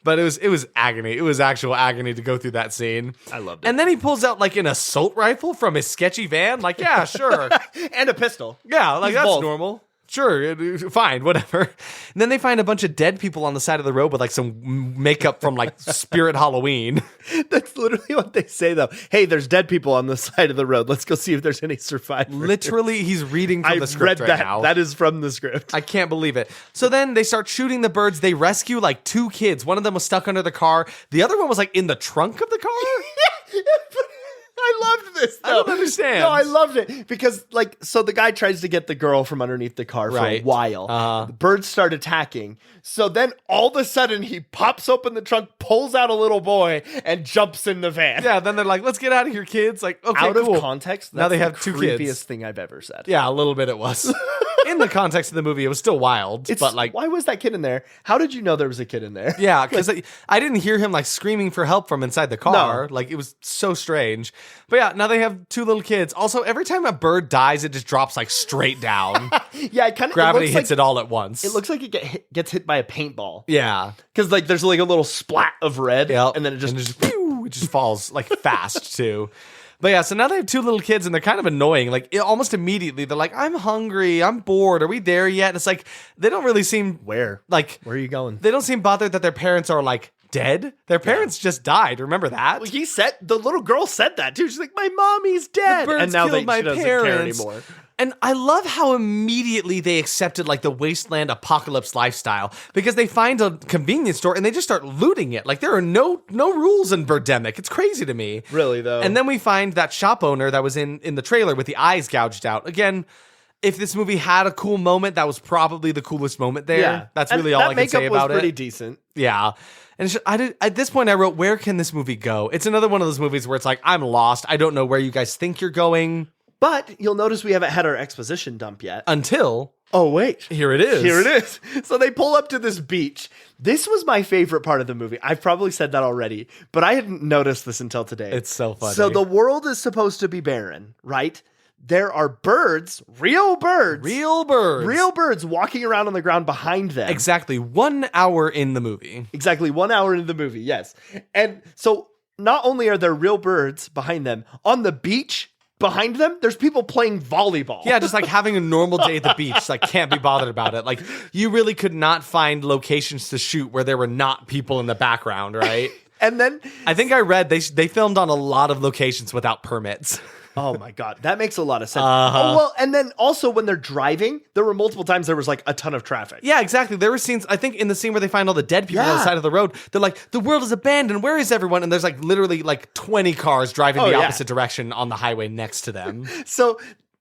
But it was agony. It was actual agony to go through that scene. I loved it. And then he pulls out like an assault rifle from his sketchy van. Like, yeah, sure. And a pistol. Yeah, like He's that's both. normal. Sure, fine, whatever. And then they find a bunch of dead people on the side of the road with like some makeup from like Spirit Halloween. That's literally what they say, though. Hey, there's dead people on the side of the road. Let's go see if there's any survivors. Literally, he's reading from I the script read right that. now. That is from the script. I can't believe it. So then they start shooting the birds. They rescue like two kids. One of them was stuck under the car. The other one was like in the trunk of the car. I loved this. I don't understand. No, I loved it because, like, so the guy tries to get the girl from underneath the car for Right. a while. The birds start attacking. So then all of a sudden he pops open the trunk, pulls out a little boy, and jumps in the van. Yeah, then they're like, let's get out of here, kids. Like, okay, Out cool. of context, that's Now they the have two creepiest kids. thing I've ever said. Yeah, a little bit it was. In the context of the movie, it was still wild. It's, but like, why was that kid in there? How did you know there was a kid in there? yeah, because I didn't hear him like screaming for help from inside the car. Like, it was so strange. But yeah, now they have two little kids. Also, every time a bird dies, it just drops like straight down. Yeah, it kind of Gravity hits it all at once. It looks like it gets hit by a paintball. yeah. Because like there's like a little splat of red, Yep. and then it just pew, it just falls like fast too. But yeah, so now they have two little kids and they're kind of annoying. Like almost immediately, they're like, "I'm hungry. I'm bored. Are we there yet?" And it's like they don't really seem where like are you going? they don't seem bothered that their parents are like dead. Their parents just died. Remember that? Well, the little girl said that too. She's like, my mommy's dead, birds and now killed my she doesn't parents. care anymore. And I love how immediately they accepted like the wasteland apocalypse lifestyle because they find a convenience store and they just start looting it. Like there are no rules in Birdemic. It's crazy to me. Really though. And then we find that shop owner that was in the trailer with the eyes gouged out. Again, if this movie had a cool moment, that was probably the coolest moment there. yeah, That's And really all I can say makeup was about pretty it. decent. Yeah. And at this point, I wrote, where can this movie go? It's another one of those movies where it's like, I'm lost. I don't know where you guys think you're going. But you'll notice we haven't had our exposition dump yet. Until, Oh wait, here it is. Here it is. So they pull up to this beach. This was my favorite part of the movie. I've probably said that already, but I hadn't noticed this until today. It's so funny. So the world is supposed to be barren, right? There are birds, real birds walking around on the ground behind them. Exactly 1 hour in the movie. Exactly 1 hour into the movie, yes. And so not only are there real birds behind them, on the beach behind them, there's people playing volleyball. Yeah, just like having a normal day at the beach. Like, can't be bothered about it. Like, you really could not find locations to shoot where there were not people in the background, right? And then, I think I read they filmed on a lot of locations without permits. oh my God, that makes a lot of sense. Uh-huh. Oh, well, and then also when they're driving, there were multiple times there was like a ton of traffic. Yeah, exactly. There were scenes, I think in the scene where they find all the dead people on the Yeah. side of the road, they're like, the world is abandoned. Where is everyone? And there's like literally like 20 cars driving Oh, the yeah. opposite direction on the highway next to them. So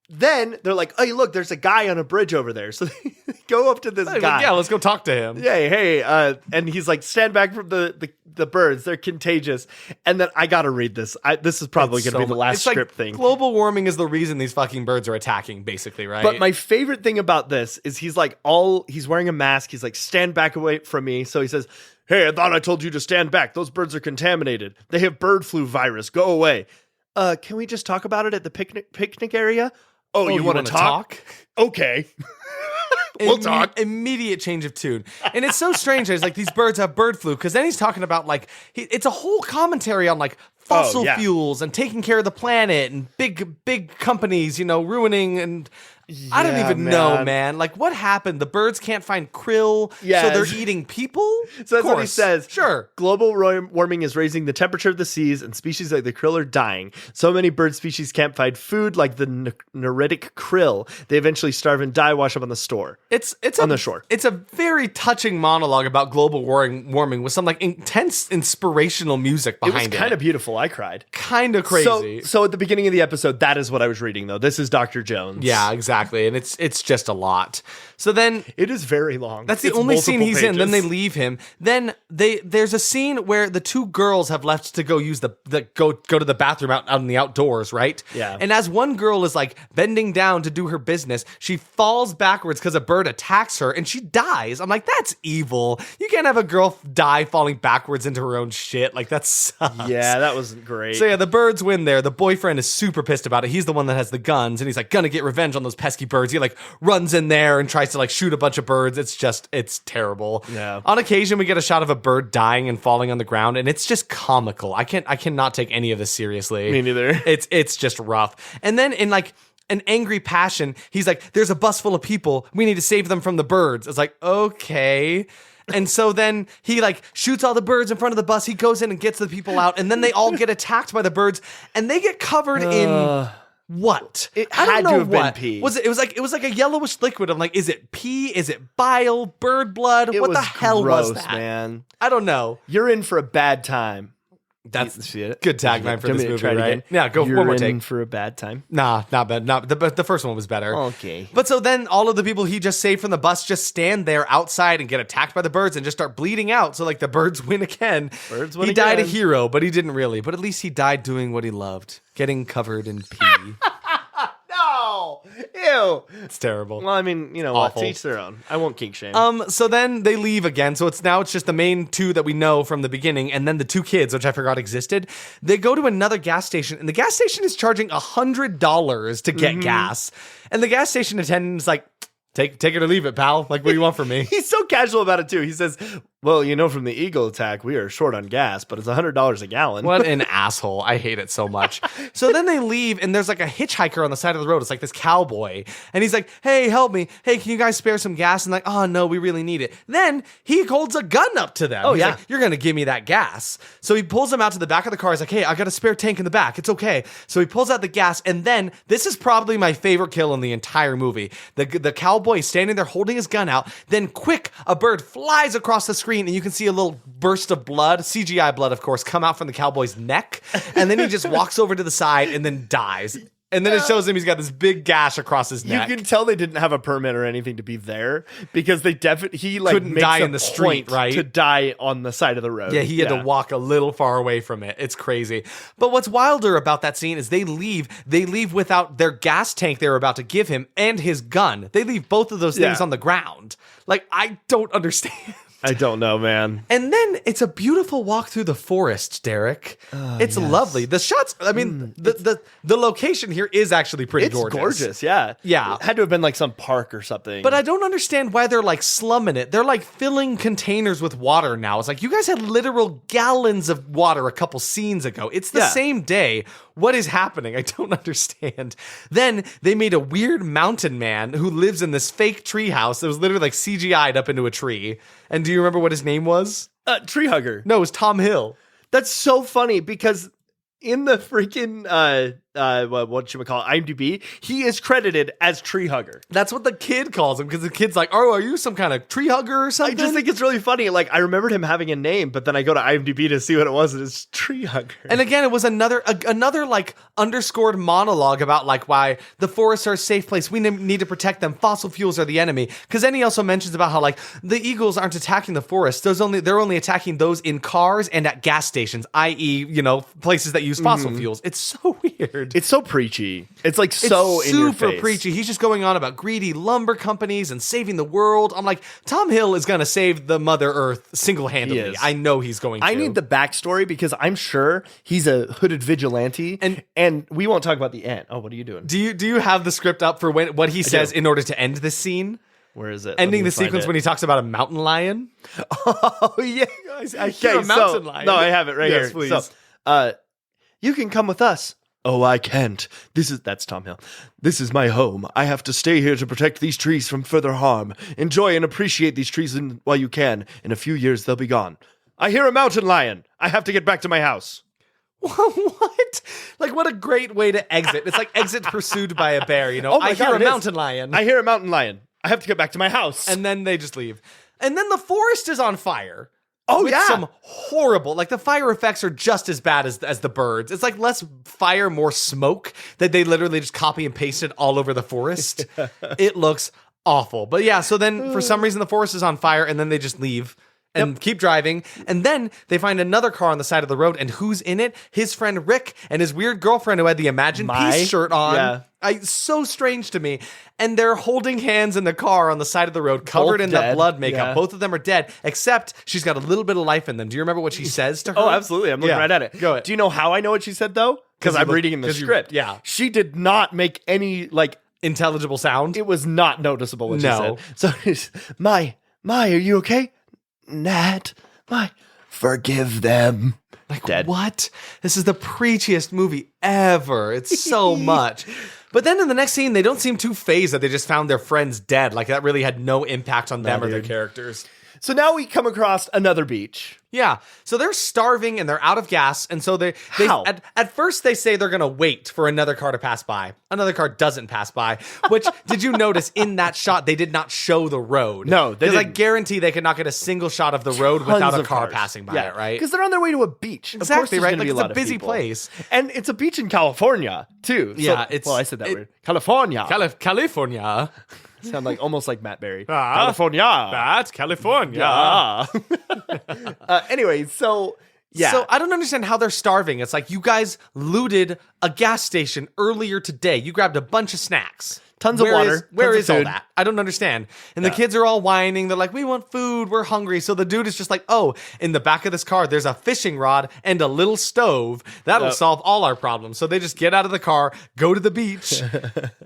then they're like, hey, look, there's a guy on a bridge over there. So they go up to this Like, guy. yeah, let's go talk to him. Hey, and he's like, stand back from the birds. They're contagious. And then I got to read this. This is probably going to be the last It's script like thing. Global warming is the reason these fucking birds are attacking, basically, right? But my favorite thing about this is he's wearing a mask. He's like, stand back away from me. So he says, hey, I thought I told you to stand back. Those birds are contaminated. They have bird flu virus. Go away. Can we just talk about it at the picnic area? Oh, you want to talk? Okay. We'll talk. Immediate change of tune. And it's so strange. It's like these birds have bird flu because then he's talking about like, it's a whole commentary on like fossil fuels and taking care of the planet and big companies, ruining and... I don't even know, man. Like, what happened? The birds can't find krill, so they're eating people? So that's what he says. Sure. Global warming is raising the temperature of the seas, and species like the krill are dying. So many bird species can't find food, like the neritic krill. They eventually starve and die, wash up on the shore. It's on the shore. It's a very touching monologue about global warming with some like intense inspirational music behind it. It was kind of beautiful. I cried. Kind of crazy. So at the beginning of the episode, that is what I was reading, though. This is Dr. Jones. Yeah, exactly. And it's just a lot. So then it is very long. That's the only scene he's in. Then they leave him. Then there's a scene where the two girls have left to go use go to the bathroom out in the outdoors, right? Yeah. And as one girl is like bending down to do her business, she falls backwards because a bird attacks her and she dies. I'm like, that's evil. You can't have a girl die falling backwards into her own shit. Like, that sucks. Yeah, that wasn't great. So yeah, the birds win there. The boyfriend is super pissed about it. He's the one that has the guns and he's like gonna get revenge on those pesky birds. He like runs in there and tries to like shoot a bunch of birds. It's terrible. Yeah. On occasion we get a shot of a bird dying and falling on the ground and it's just comical. I cannot take any of this seriously. Me neither. It's just rough. And then in like an angry passion, he's like, there's a bus full of people. We need to save them from the birds. It's like, okay. And so then he like shoots all the birds in front of the bus. He goes in and gets the people out and then they all get attacked by the birds and they get covered in what? It had to have been pee. It was like a yellowish liquid. I'm like, is it pee? Is it bile? Bird blood? What the hell was that? Man. I don't know. You're in for a bad time. That's see it? Good tagline for this movie, right? Again. Yeah, go You're one more in take. for a bad time. Nah, not bad. Not the first one was better. Okay. But so then all of the people he just saved from the bus just stand there outside and get attacked by the birds and just start bleeding out. So like the birds win again. Birds win He died a again. hero, but he didn't really. But at least he died doing what he loved, getting covered in pee. No! Ew! It's terrible. Well, I mean, Awful. to each their own. I won't kink shame. So then they leave again. So it's just the main two that we know from the beginning, and then the two kids, which I forgot existed. They go to another gas station, and the gas station is charging $100 to get gas. And the gas station attendant is like, take it or leave it, pal. Like, what do you want from me? He's so casual about it, too. He says, well, from the Eagle attack, we are short on gas, but it's $100 a gallon. What an asshole. I hate it so much. So then they leave, and there's like a hitchhiker on the side of the road. It's like this cowboy. And he's like, hey, help me. Hey, can you guys spare some gas? And like, oh, no, we really need it. Then he holds a gun up to them. Oh, He's yeah. like, you're going to give me that gas. So he pulls them out to the back of the car. He's like, hey, I got a spare tank in the back. It's okay. So he pulls out the gas, and then this is probably my favorite kill in the entire movie. The cowboy is standing there holding his gun out. Then quick, a bird flies across the screen, and you can see a little burst of blood, CGI blood, of course, come out from the cowboy's neck. And then he just walks over to the side and then dies. And then it shows him he's got this big gash across his neck. You can tell they didn't have a permit or anything to be there because they he like couldn't makes die a in the street, point right? to die on the side of the road. Yeah, he had to walk a little far away from it. It's crazy. But what's wilder about that scene is they leave without their gas tank they were about to give him and his gun. They leave both of those things on the ground. Like, I don't understand. I don't know, man. And then it's a beautiful walk through the forest, Derek. It's lovely. The shots, I mean, the location here is actually pretty It's gorgeous. gorgeous, yeah. Yeah. It had to have been like some park or something. But I don't understand why they're like slumming it. They're like filling containers with water now. It's like, you guys had literal gallons of water a couple scenes ago. It's the same day. What is happening? I don't understand. Then they made a weird mountain man who lives in this fake tree house that was literally like CGI'd up into a tree. And do you remember what his name was? Tree hugger. No, it was Tom Hill. That's so funny because in the freaking whatchamacallit, IMDb, he is credited as tree hugger. That's what the kid calls him, because the kid's like, oh, are you some kind of tree hugger or something? I just think it's really funny. Like, I remembered him having a name, but then I go to IMDb to see what it was, and it's tree hugger. And again, it was another like underscored monologue about like why the forests are a safe place. We need to protect them. Fossil fuels are the enemy. Because then he also mentions about how like the eagles aren't attacking the forests. They're only attacking those in cars and at gas stations, i.e., places that use fossil fuels. It's so weird. It's so preachy. It's like so it's in your super face. preachy. He's just going on about greedy lumber companies and saving the world. I'm like, Tom Hill is going to save the Mother Earth single-handedly. He is. I know he's going to. I need the backstory because I'm sure he's a hooded vigilante, and we won't talk about the end. Oh, what are you doing? Do you have the script up for what he says in order to end this scene? Where is it? Ending the sequence when he talks about a mountain lion. Oh, yeah. I hear a mountain lion. No, I have it right Yes, here. please. So, you can come with us. Oh, I can't. That's Tom Hill. This is my home. I have to stay here to protect these trees from further harm. Enjoy and appreciate these trees while you can. In a few years, they'll be gone. I hear a mountain lion. I have to get back to my house. What? Like, what a great way to exit. It's like exit pursued by a bear, you know? Oh my I hear God, a it is. mountain lion. I hear a mountain lion. I have to get back to my house. And then they just leave. And then the forest is on fire. Oh, with yeah. some horrible, like the fire effects are just as bad as the birds. It's like less fire, more smoke that they literally just copy and pasted all over the forest. It looks awful. But yeah, so then for some reason the forest is on fire and then they just leave and keep driving. And then they find another car on the side of the road. And who's in it? His friend Rick and his weird girlfriend who had the Imagine Peace shirt on. Yeah. So strange to me. And they're holding hands in the car on the side of the road, covered in the blood makeup. Yeah. Both of them are dead, except she's got a little bit of life in them. Do you remember what she says to her? Oh, absolutely. I'm looking right at it. Go ahead. Do you know how I know what she said, though? Because I'm reading in the script. Yeah. She did not make any, Intelligible sound? it was not noticeable what No. she said. So it's, My, are you okay? Nat, forgive them. Like, Dead. what? This is the preachiest movie ever. It's so much. But then in the next scene, they don't seem too phased that they just found their friends dead. Like, that really had no impact on them or their characters. So now we come across another beach. Yeah. So they're starving and they're out of gas. And so they How? at first they say they're going to wait for another car to pass by. Another car doesn't pass by, which did you notice in that shot, they did not show the road. No, they Because I didn't. guarantee they could not get a single shot of the road without Tons a of car cars. passing by it, right? Because they're on their way to a beach. Of course Exactly, there's right? gonna Like, be it's lot a of busy people. place. And it's a beach in California, too. Yeah, I said that weird. California. California. Sound almost like Matt Berry. Ah. California. That's California. Yeah. Anyway, so yeah. So I don't understand how they're starving. It's like you guys looted a gas station earlier today. You grabbed a bunch of snacks. Tons of water, Where tons of is all food. that? I don't understand. And the kids are all whining. They're like, we want food. We're hungry. So the dude is just like, oh, in the back of this car, there's a fishing rod and a little stove. That'll solve all our problems. So they just get out of the car, go to the beach,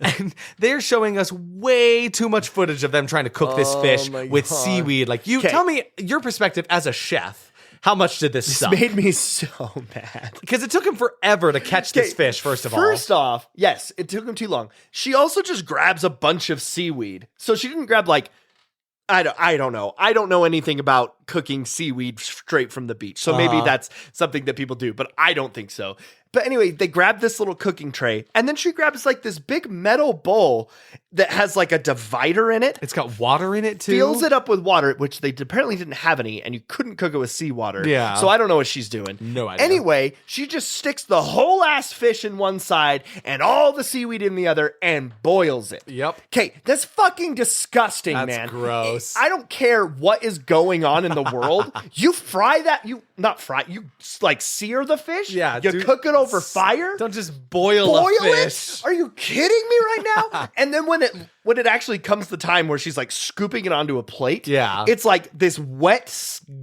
and they're showing us way too much footage of them trying to cook this fish my with God. seaweed. Like, you tell me your perspective as a chef. How much did this suck? made me so mad. Because it took him forever to catch this fish, first of all. First off, yes, it took him too long. She also just grabs a bunch of seaweed. So she didn't grab I don't know. I don't know anything about cooking seaweed straight from the beach. So maybe that's something that people do, but I don't think so. But anyway, they grab this little cooking tray, and then she grabs this big metal bowl that has a divider in it. It's got water in it, too. Fills it up with water, which they apparently didn't have any, and you couldn't cook it with seawater. Yeah. So I don't know what she's doing. No idea. Anyway, she just sticks the whole ass fish in one side and all the seaweed in the other and boils it. Yep. Okay, that's fucking disgusting, That's man. gross. I don't care what is going on in the world. You fry that, you sear the fish. Yeah, You dude, cook it over fire. Don't just boil a fish. It? Are you kidding me right now? And then when it actually comes the time where she's scooping it onto a plate, Yeah. it's this wet,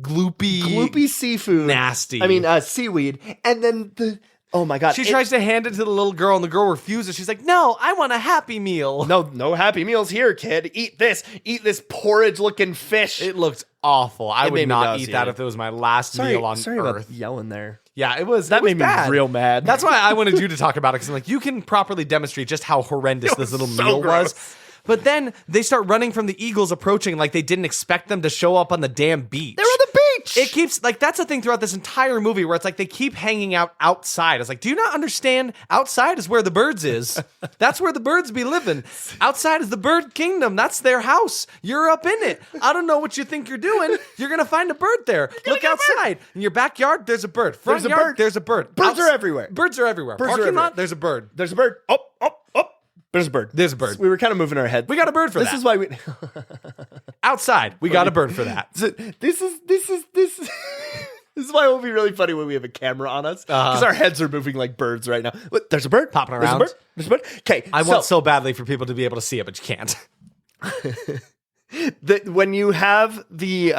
gloopy seafood, Nasty. I mean, seaweed, and then oh my God, She tries to hand it to the little girl, and the girl refuses. She's like, no, I want a Happy Meal. No Happy Meals here, kid. Eat this porridge-looking fish. It looked awful. I made would me not eat that nauseated. if it was my last meal on sorry Earth. about yelling there. Yeah, it was. That it was made me bad. real mad. That's why I wanted you to talk about it, because I'm like, you can properly demonstrate just how horrendous this little so meal gross. was. But then they start running from the eagles approaching like they didn't expect them to show up on the damn beach. They're on the beach. It keeps, that's the thing throughout this entire movie where it's like they keep hanging out outside. It's like, do you not understand? Outside is where the birds is. That's where the birds be living. Outside is the bird kingdom. That's their house. You're up in it. I don't know what you think you're doing. You're going to find a bird there. Look outside. In your backyard, there's a bird. Front There's a yard, bird. there's a bird. Birds are everywhere. Birds are everywhere. Birds are Parking everywhere. lot, there's a bird. There's a bird. Oh. There's a bird. There's a bird. We were kind of moving our head. We got a bird for this that. This is why we. Outside, we got a bird for that. This is this is why it will be really funny when we have a camera on us, because our heads are moving like birds right now. Look, there's a bird Popping There's a around. bird. There's a bird. Okay, I want so badly for people to be able to see it, but you can't. when you have the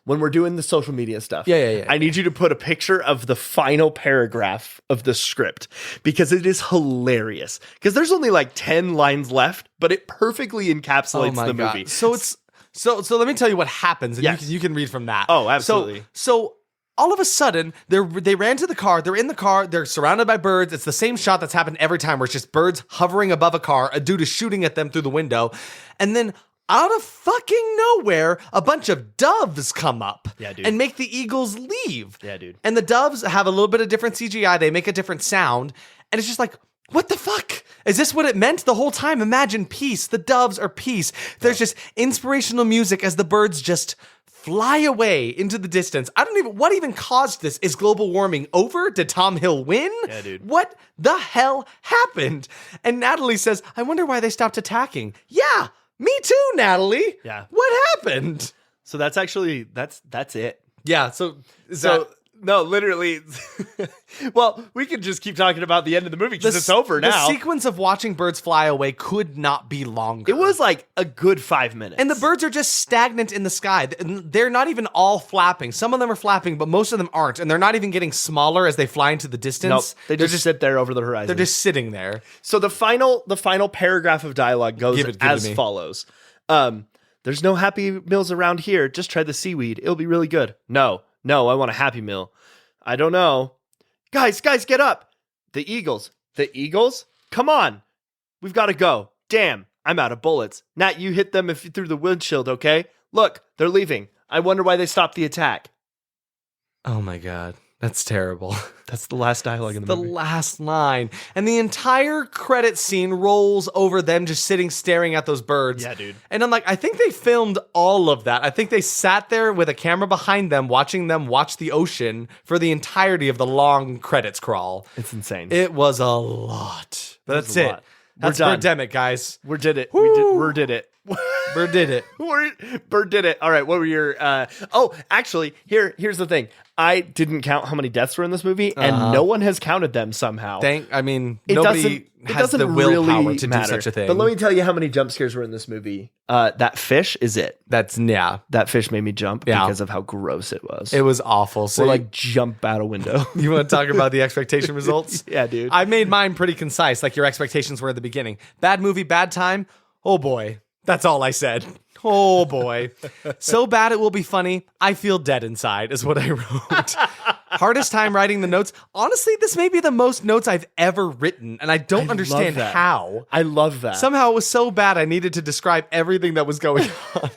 when we're doing the social media stuff, Yeah. I need you to put a picture of the final paragraph of the script because it is hilarious. Because there's only like 10 lines left, but it perfectly encapsulates the movie. So let me tell you what happens, and Yes. you can read from that. Oh, absolutely. So all of a sudden, they ran to the car. They're in the car. They're surrounded by birds. It's the same shot that's happened every time, where it's just birds hovering above a car. A dude is shooting at them through the window, and then out of fucking nowhere, a bunch of doves come up and make the eagles leave. Yeah, dude. And the doves have a little bit of different CGI. They make a different sound. And it's just like, what the fuck? Is this what it meant the whole time? Imagine peace. The doves are peace. There's just inspirational music as the birds just fly away into the distance. What even caused this? Is global warming over? Did Tom Hill win? Yeah, dude. What the hell happened? And Natalie says, I wonder why they stopped attacking. Yeah. Me too, Natalie. Yeah. What happened? So that's actually that's it. Yeah. No, literally. Well, we could just keep talking about the end of the movie because it's over now. The sequence of watching birds fly away could not be longer. It was like a good 5 minutes. And the birds are just stagnant in the sky. They're not even all flapping. Some of them are flapping, but most of them aren't. And they're not even getting smaller as they fly into the distance. Nope, they just sit there over the horizon. They're just sitting there. So the final paragraph of dialogue goes Give it as to me. follows. There's no Happy Meals around here. Just try the seaweed. It'll be really good. No, I want a Happy Meal. I don't know. Guys, get up. The Eagles. The Eagles? Come on. We've got to go. Damn, I'm out of bullets. Nat, you hit them through the windshield, okay? Look, they're leaving. I wonder why they stopped the attack. Oh my God. That's terrible. That's the last dialogue in the movie. The last line. And the entire credit scene rolls over them just sitting staring at those birds. Yeah, dude. And I'm like, I think they filmed all of that. I think they sat there with a camera behind them watching them watch the ocean for the entirety of the long credits crawl. It's insane. It was a lot. But that's it. That's We're done. Birdemic, guys. We did it. Woo. We did it. Bird did it. Bird did it. All right. What were your? Actually, here's the thing. I didn't count how many deaths were in this movie, and no one has counted them somehow. Nobody has the willpower really to matter. do such a thing. But let me tell you how many jump scares were in this movie. That fish is it. That fish made me jump because of how gross it was. It was awful. So or jump out a window. You want to talk about the expectation results? Yeah, dude. I made mine pretty concise, like your expectations were at the beginning. Bad movie, bad time. Oh boy. That's all I said. Oh boy. So bad it will be funny. I feel dead inside is what I wrote. Hardest time writing the notes. Honestly, this may be the most notes I've ever written, and I don't understand how. I love that. Somehow it was so bad I needed to describe everything that was going on.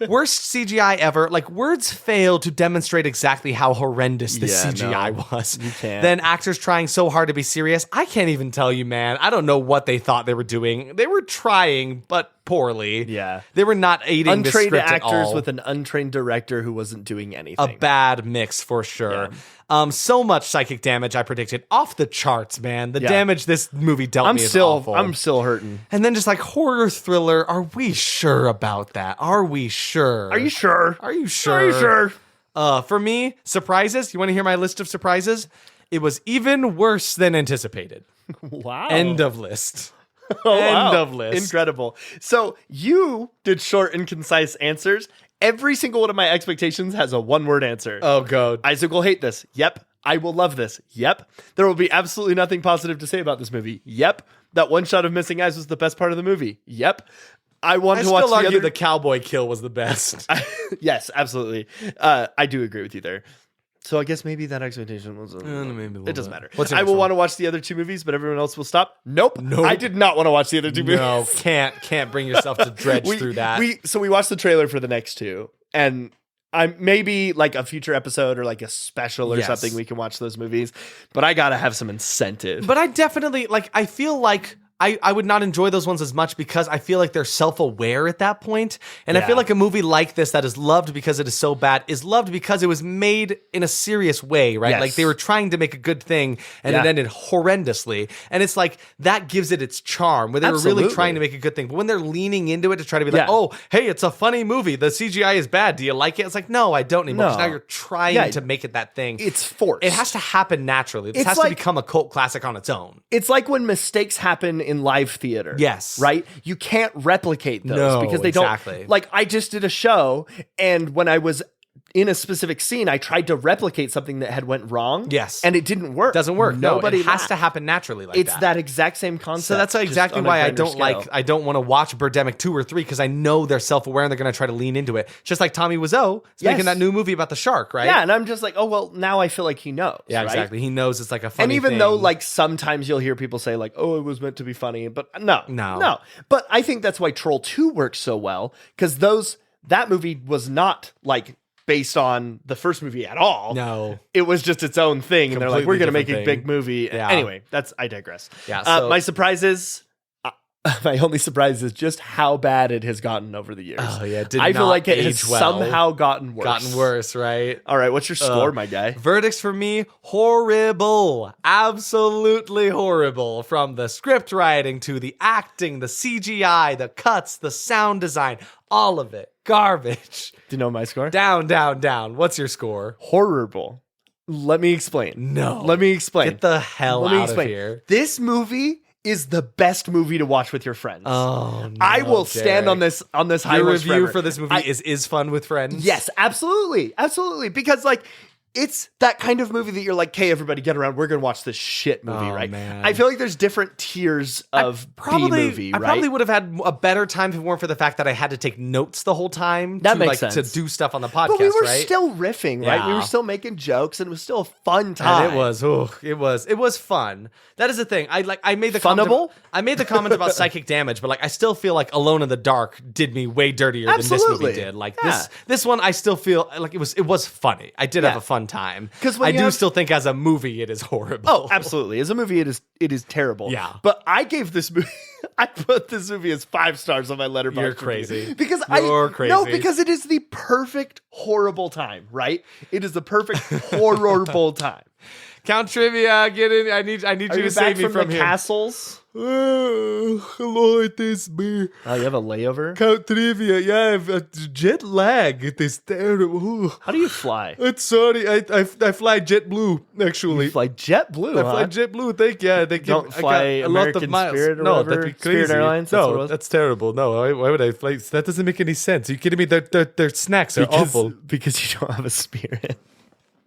Worst CGI ever. Like, words fail to demonstrate exactly how horrendous the CGI was. You can't. Then actors trying so hard to be serious. I can't even tell you, man. I don't know what they thought they were doing. They were trying, but poorly. Yeah. They were not aiding the untrained script at actors all. with an untrained director who wasn't doing anything. A bad mix for sure. So much psychic damage I predicted. Off the charts, man. The damage this movie dealt me is awful. I'm still hurting. And then just like horror thriller. Are we sure about that? Are we sure? Are you sure? Are you sure? Are you sure? For me, surprises. You want to hear my list of surprises? It was even worse than anticipated. Wow. End of list. Oh, End wow. of list. Incredible. So you did short and concise answers. Every single one of my expectations has a one-word answer. Oh, God. Isaac will hate this. Yep. I will love this. Yep. There will be absolutely nothing positive to say about this movie. Yep. That one shot of missing eyes was the best part of the movie. Yep. I want to watch still argue the the cowboy kill was the best. Yes, absolutely. I do agree with you there. So I guess maybe that expectation was. It doesn't matter. I will want to watch the other two movies, but everyone else will stop. Nope. I did not want to watch the other two movies. No, can't bring yourself to dredge through that. So we watched the trailer for the next two, and I'm maybe like a future episode or like a special or something. We can watch those movies, but I gotta have some incentive. But I definitely I feel like I would not enjoy those ones as much because I feel like they're self-aware at that point. And I feel like a movie like this that is loved because it is so bad is loved because it was made in a serious way, right? Yes. Like they were trying to make a good thing and it ended horrendously. And it's like that gives it its charm where they were really trying to make a good thing. But when they're leaning into it to try to be like, oh, hey, it's a funny movie. The CGI is bad. Do you like it? It's like, no, I don't anymore. Because now you're trying to make it that thing. It's forced. It has to happen naturally. This has to become a cult classic on its own. It's like when mistakes happen in live theater. Yes. Right? You can't replicate those No, because they exactly. don't. Like, I just did a show, and when I was in a specific scene, I tried to replicate something that had went wrong. Yes. And it didn't work. Doesn't work. Nobody no, it has laughed. to happen naturally like It's that. that exact same concept. So that's just exactly on a why I grander don't scale. I don't want to watch Birdemic 2 or 3 because I know they're self-aware and they're going to try to lean into it. Just like Tommy Wiseau is making that new movie about the shark, right? Yeah, and I'm just like, oh, well, now I feel like he knows. Yeah, right? exactly. He knows it's like a funny And even thing. though, like, sometimes you'll hear people say, like, oh, it was meant to be funny, but no. But I think that's why Troll 2 works so well, because that movie was not, like, based on the first movie at all. No. It was just its own thing, and they're like, Completely we're going to make different a big thing. movie. Yeah. Anyway, I digress. Yeah, so- my surprise is... my only surprise is just how bad it has gotten over the years. Oh, yeah, it did I feel not like it has age well. somehow gotten worse. Gotten worse, right? All right, what's your score, my guy? Verdicts for me, horrible. Absolutely horrible. From the script writing to the acting, the CGI, the cuts, the sound design, all of it. Garbage. Do you know my score? Down, down, down. What's your score? Horrible. Let me explain. No. Let me explain. Get the hell Let me out explain. of here. This movie is the best movie to watch with your friends. Oh, no, I will stand on Derek. this high Your horse review forever. for this movie is fun with friends? Yes, absolutely. Absolutely. Because, like, it's that kind of movie that you're like, hey, everybody get around. We're going to watch this shit movie, Oh, right? man. I feel like there's different tiers of B-movie, I right? probably would have had a better time if it weren't for the fact that I had to take notes the whole time That to, makes like, sense. to do stuff on the podcast, But we were right? still riffing, right? We Yeah. were still making jokes, and it was still a fun time. And it was fun. That is the thing. I made the Funnable? I made the comment about psychic damage, but like I still feel like Alone in the Dark did me way dirtier than this Absolutely. movie did. Like Yeah. this one, I still feel like it was funny. I did have Yeah. a fun time 'Cause when I you do have- still think as a movie it is horrible. Oh, absolutely. As a movie, it is terrible. Yeah. But I gave this movie, I put this movie as 5 stars on my Letterboxd. You're review. crazy. Because You're No, crazy. because it is the perfect horrible time, right? It is the perfect horrible time. Count trivia, get in. I need Are you you to back save me from from the him. castles? Hello, it is me. Oh, you have a layover? Count trivia. Yeah, I've jet lag. It is terrible. How do you fly? It's sorry. I fly JetBlue actually. You fly JetBlue, I fly huh? JetBlue. Thank you. They Don't give, fly I got a lot of American miles. Spirit or no, whatever? that'd be crazy. Spirit Airlines, that's what it No, was? that's terrible. No, why would I fly? That doesn't make any sense. Are you kidding me? Their snacks are awful. Because you don't have a spirit.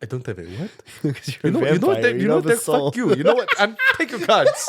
I don't have a what? Because you're You know, a you know what? vampire. You know what? don't have a soul. Fuck you. You know what? Take your cards.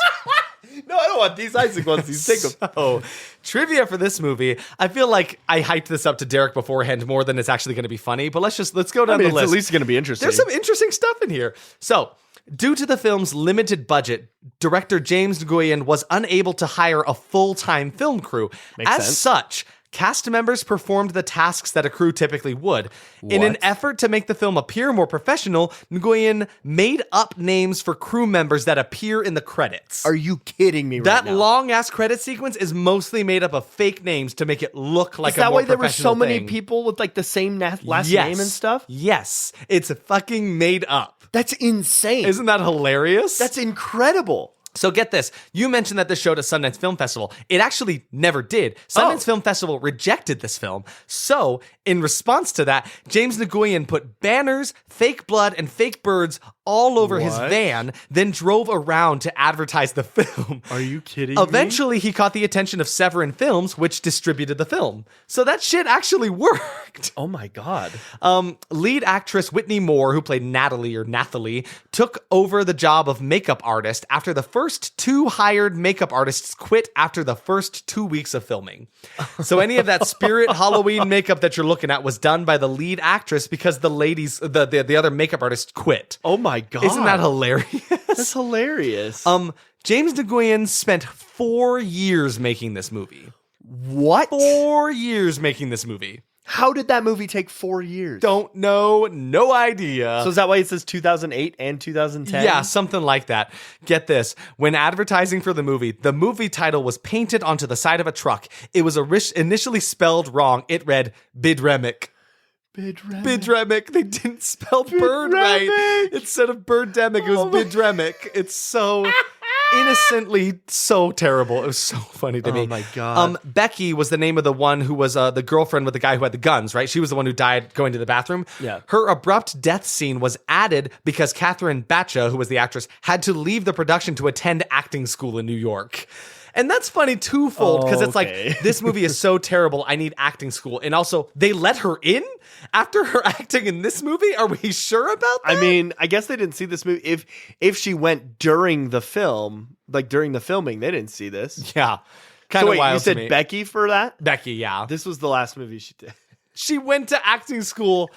No, I don't want these Isaac ones. These take them. So, trivia for this movie. I feel like I hyped this up to Derek beforehand more than it's actually going to be funny. But let's go down the It's list. at least going to be interesting. There's some interesting stuff in here. So, due to the film's limited budget, director James Nguyen was unable to hire a full-time film crew. Makes As sense. such, cast members performed the tasks that a crew typically would. In an What? effort to make the film appear more professional, Nguyen made up names for crew members that appear in the credits. Are you kidding me right That now? long-ass credit sequence is mostly made up of fake names to make it look like Is a that more why there were professional so many thing. people with like the same last Yes. name and stuff? Yes. It's fucking made up. That's insane. Isn't that hilarious? That's incredible. So get this. You mentioned that this showed at Sundance Film Festival. It actually never did. Sundance Film Festival rejected this film. So, in response to that, James Nguyen put banners, fake blood, and fake birds all over his What? van, then drove around to advertise the film. Are you kidding Eventually, he caught the attention of Severin Films, which distributed the film. So that shit actually worked. Oh my God. Lead actress Whitney Moore, who played Natalie or Nathalie, took over the job of makeup artist after the first 2 hired makeup artists quit after the first 2 weeks of filming. So any of that spirit Halloween makeup that you're looking at was done by the lead actress because the ladies, the other makeup artist quit. Oh my God. Isn't that hilarious? That's hilarious. James Nguyen spent 4 years making this movie. What? 4 years making this movie. How did that movie take 4 years? Don't know, no idea. So is that why it says 2008 and 2010? Yeah, something like that. Get this. When advertising for the movie title was painted onto the side of a truck. It was initially spelled wrong. It read Bidremic. Bidremic. They didn't spell bird right. Instead of Birdemic, it was Bidremic. It's so innocently so terrible. It was so funny to me. Oh my God. Becky was the name of the one who was the girlfriend with the guy who had the guns, right? She was the one who died going to the bathroom. Yeah. Her abrupt death scene was added because Catherine Bacha, who was the actress, had to leave the production to attend acting school in New York. And that's funny twofold because it's Okay. like, this movie is so terrible, I need acting school. And also, they let her in after her acting in this movie? Are we sure about that? I mean, I guess they didn't see this movie. If she went during the film, like during the filming, they didn't see this. Yeah. Kind So of wait, wild you said to me. Becky for that? Becky, yeah. This was the last movie she did. She went to acting school.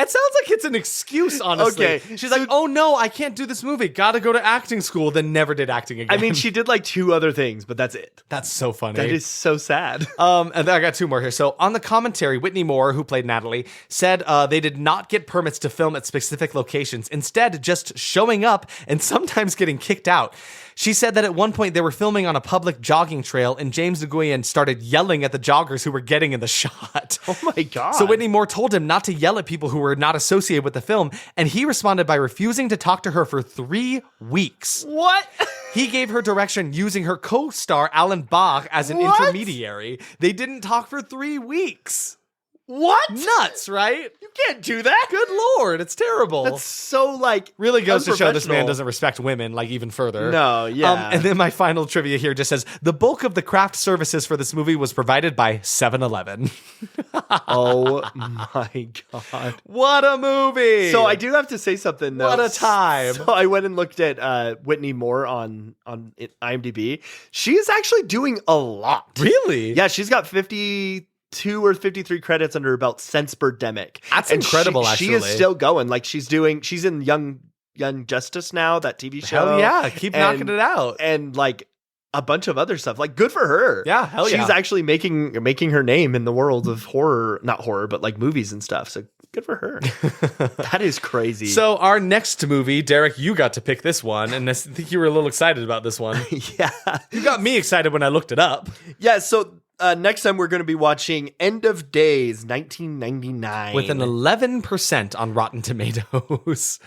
It sounds like it's an excuse, honestly. Okay, She's so- like, oh no, I can't do this movie. Gotta go to acting school. Then never did acting again. I mean, she did like 2 other things, but that's it. That's so funny. That is so sad. And then I got 2 more here. So on the commentary, Whitney Moore, who played Natalie, said they did not get permits to film at specific locations, instead just showing up and sometimes getting kicked out. She said that at one point they were filming on a public jogging trail and James Nguyen started yelling at the joggers who were getting in the shot. Oh my God. So Whitney Moore told him not to yell at people who were not associated with the film, and he responded by refusing to talk to her for 3 weeks. What? He gave her direction using her co-star Alan Bach as an What? intermediary. They didn't talk for 3 weeks. What? Nuts, right? You can't do that. Good Lord, it's terrible. That's so like really goes to show this man unprofessional. doesn't respect women, like even further. No, yeah. And then my final trivia here just says, the bulk of the craft services for this movie was provided by 7-Eleven. Oh my God. What a movie! So I do have to say something though. What a time. So I went and looked at Whitney Moore on IMDb. She is actually doing a lot. Really? Yeah, she's got 52 or 53 credits under her belt since Birdemic. That's And incredible, She is actually. still going. Like she's in Young Justice now, that TV show. Hell yeah, keep knocking it out. And like a bunch of other stuff. Like good for her. Yeah, hell yeah. She's actually making her name in the world of horror, not horror, but like movies and stuff. So good for her. That is crazy. So our next movie, Derek, you got to pick this one, and I think you were a little excited about this one. yeah. You got me excited when I looked it up. Yeah, so next time we're going to be watching End of Days, 1999. With an 11% on Rotten Tomatoes.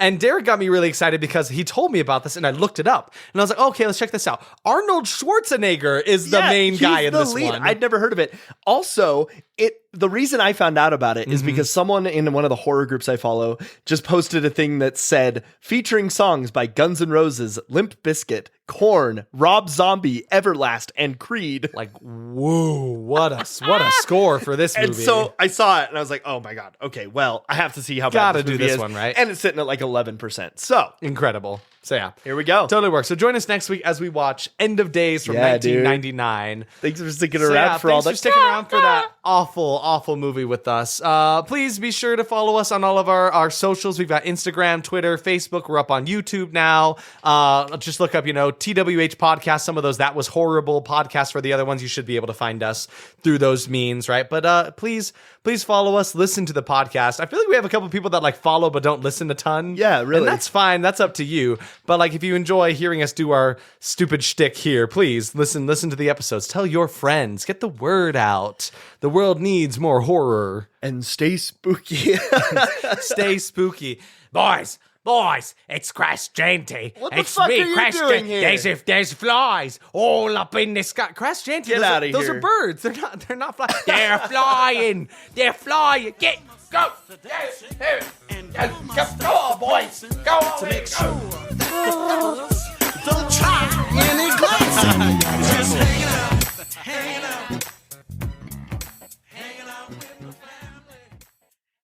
And Derek got me really excited because he told me about this and I looked it up. And I was like, okay, let's check this out. Arnold Schwarzenegger is the main guy in this one. I'd never heard of it. Also, the reason I found out about it is because someone in one of the horror groups I follow just posted a thing that said featuring songs by Guns N' Roses, Limp Bizkit, Korn, Rob Zombie, Everlast, and Creed. Like, whoa, what a score for this movie. And so I saw it and I was like, oh my God. Okay, well, I have to see how Gotta bad this do movie this is. one, right? And it's sitting at like 11%. So Incredible. So yeah. here we go. Totally works. So join us next week as we watch End of Days from Yeah, dude. 1999. Thanks for sticking So, around yeah, for all thanks that. for sticking around for that awful movie with us. Please be sure to follow us on all of our socials. We've got Instagram, Twitter, Facebook. We're up on YouTube now. Just look up, TWH podcast. Some of those That Was Horrible podcasts for the other ones. You should be able to find us through those means, right? But please follow us. Listen to the podcast. I feel like we have a couple people that like follow but don't listen a ton. Yeah, really. And that's fine. That's up to you. But like, if you enjoy hearing us do our stupid shtick here, please listen to the episodes. Tell your friends. Get the word out. The world needs more horror. And stay spooky. Stay spooky. Boys, it's Crash Genty. What the It's fuck me, are you Crash doing Genty. here? There's flies all up in the sky. Crash Genty, Get outta those here. are birds. They're not flying. They're flying. They're flying. Go. Yes, here. Go on, boys. Go on. To make sure that the fellas don't try any glass. Just hanging out.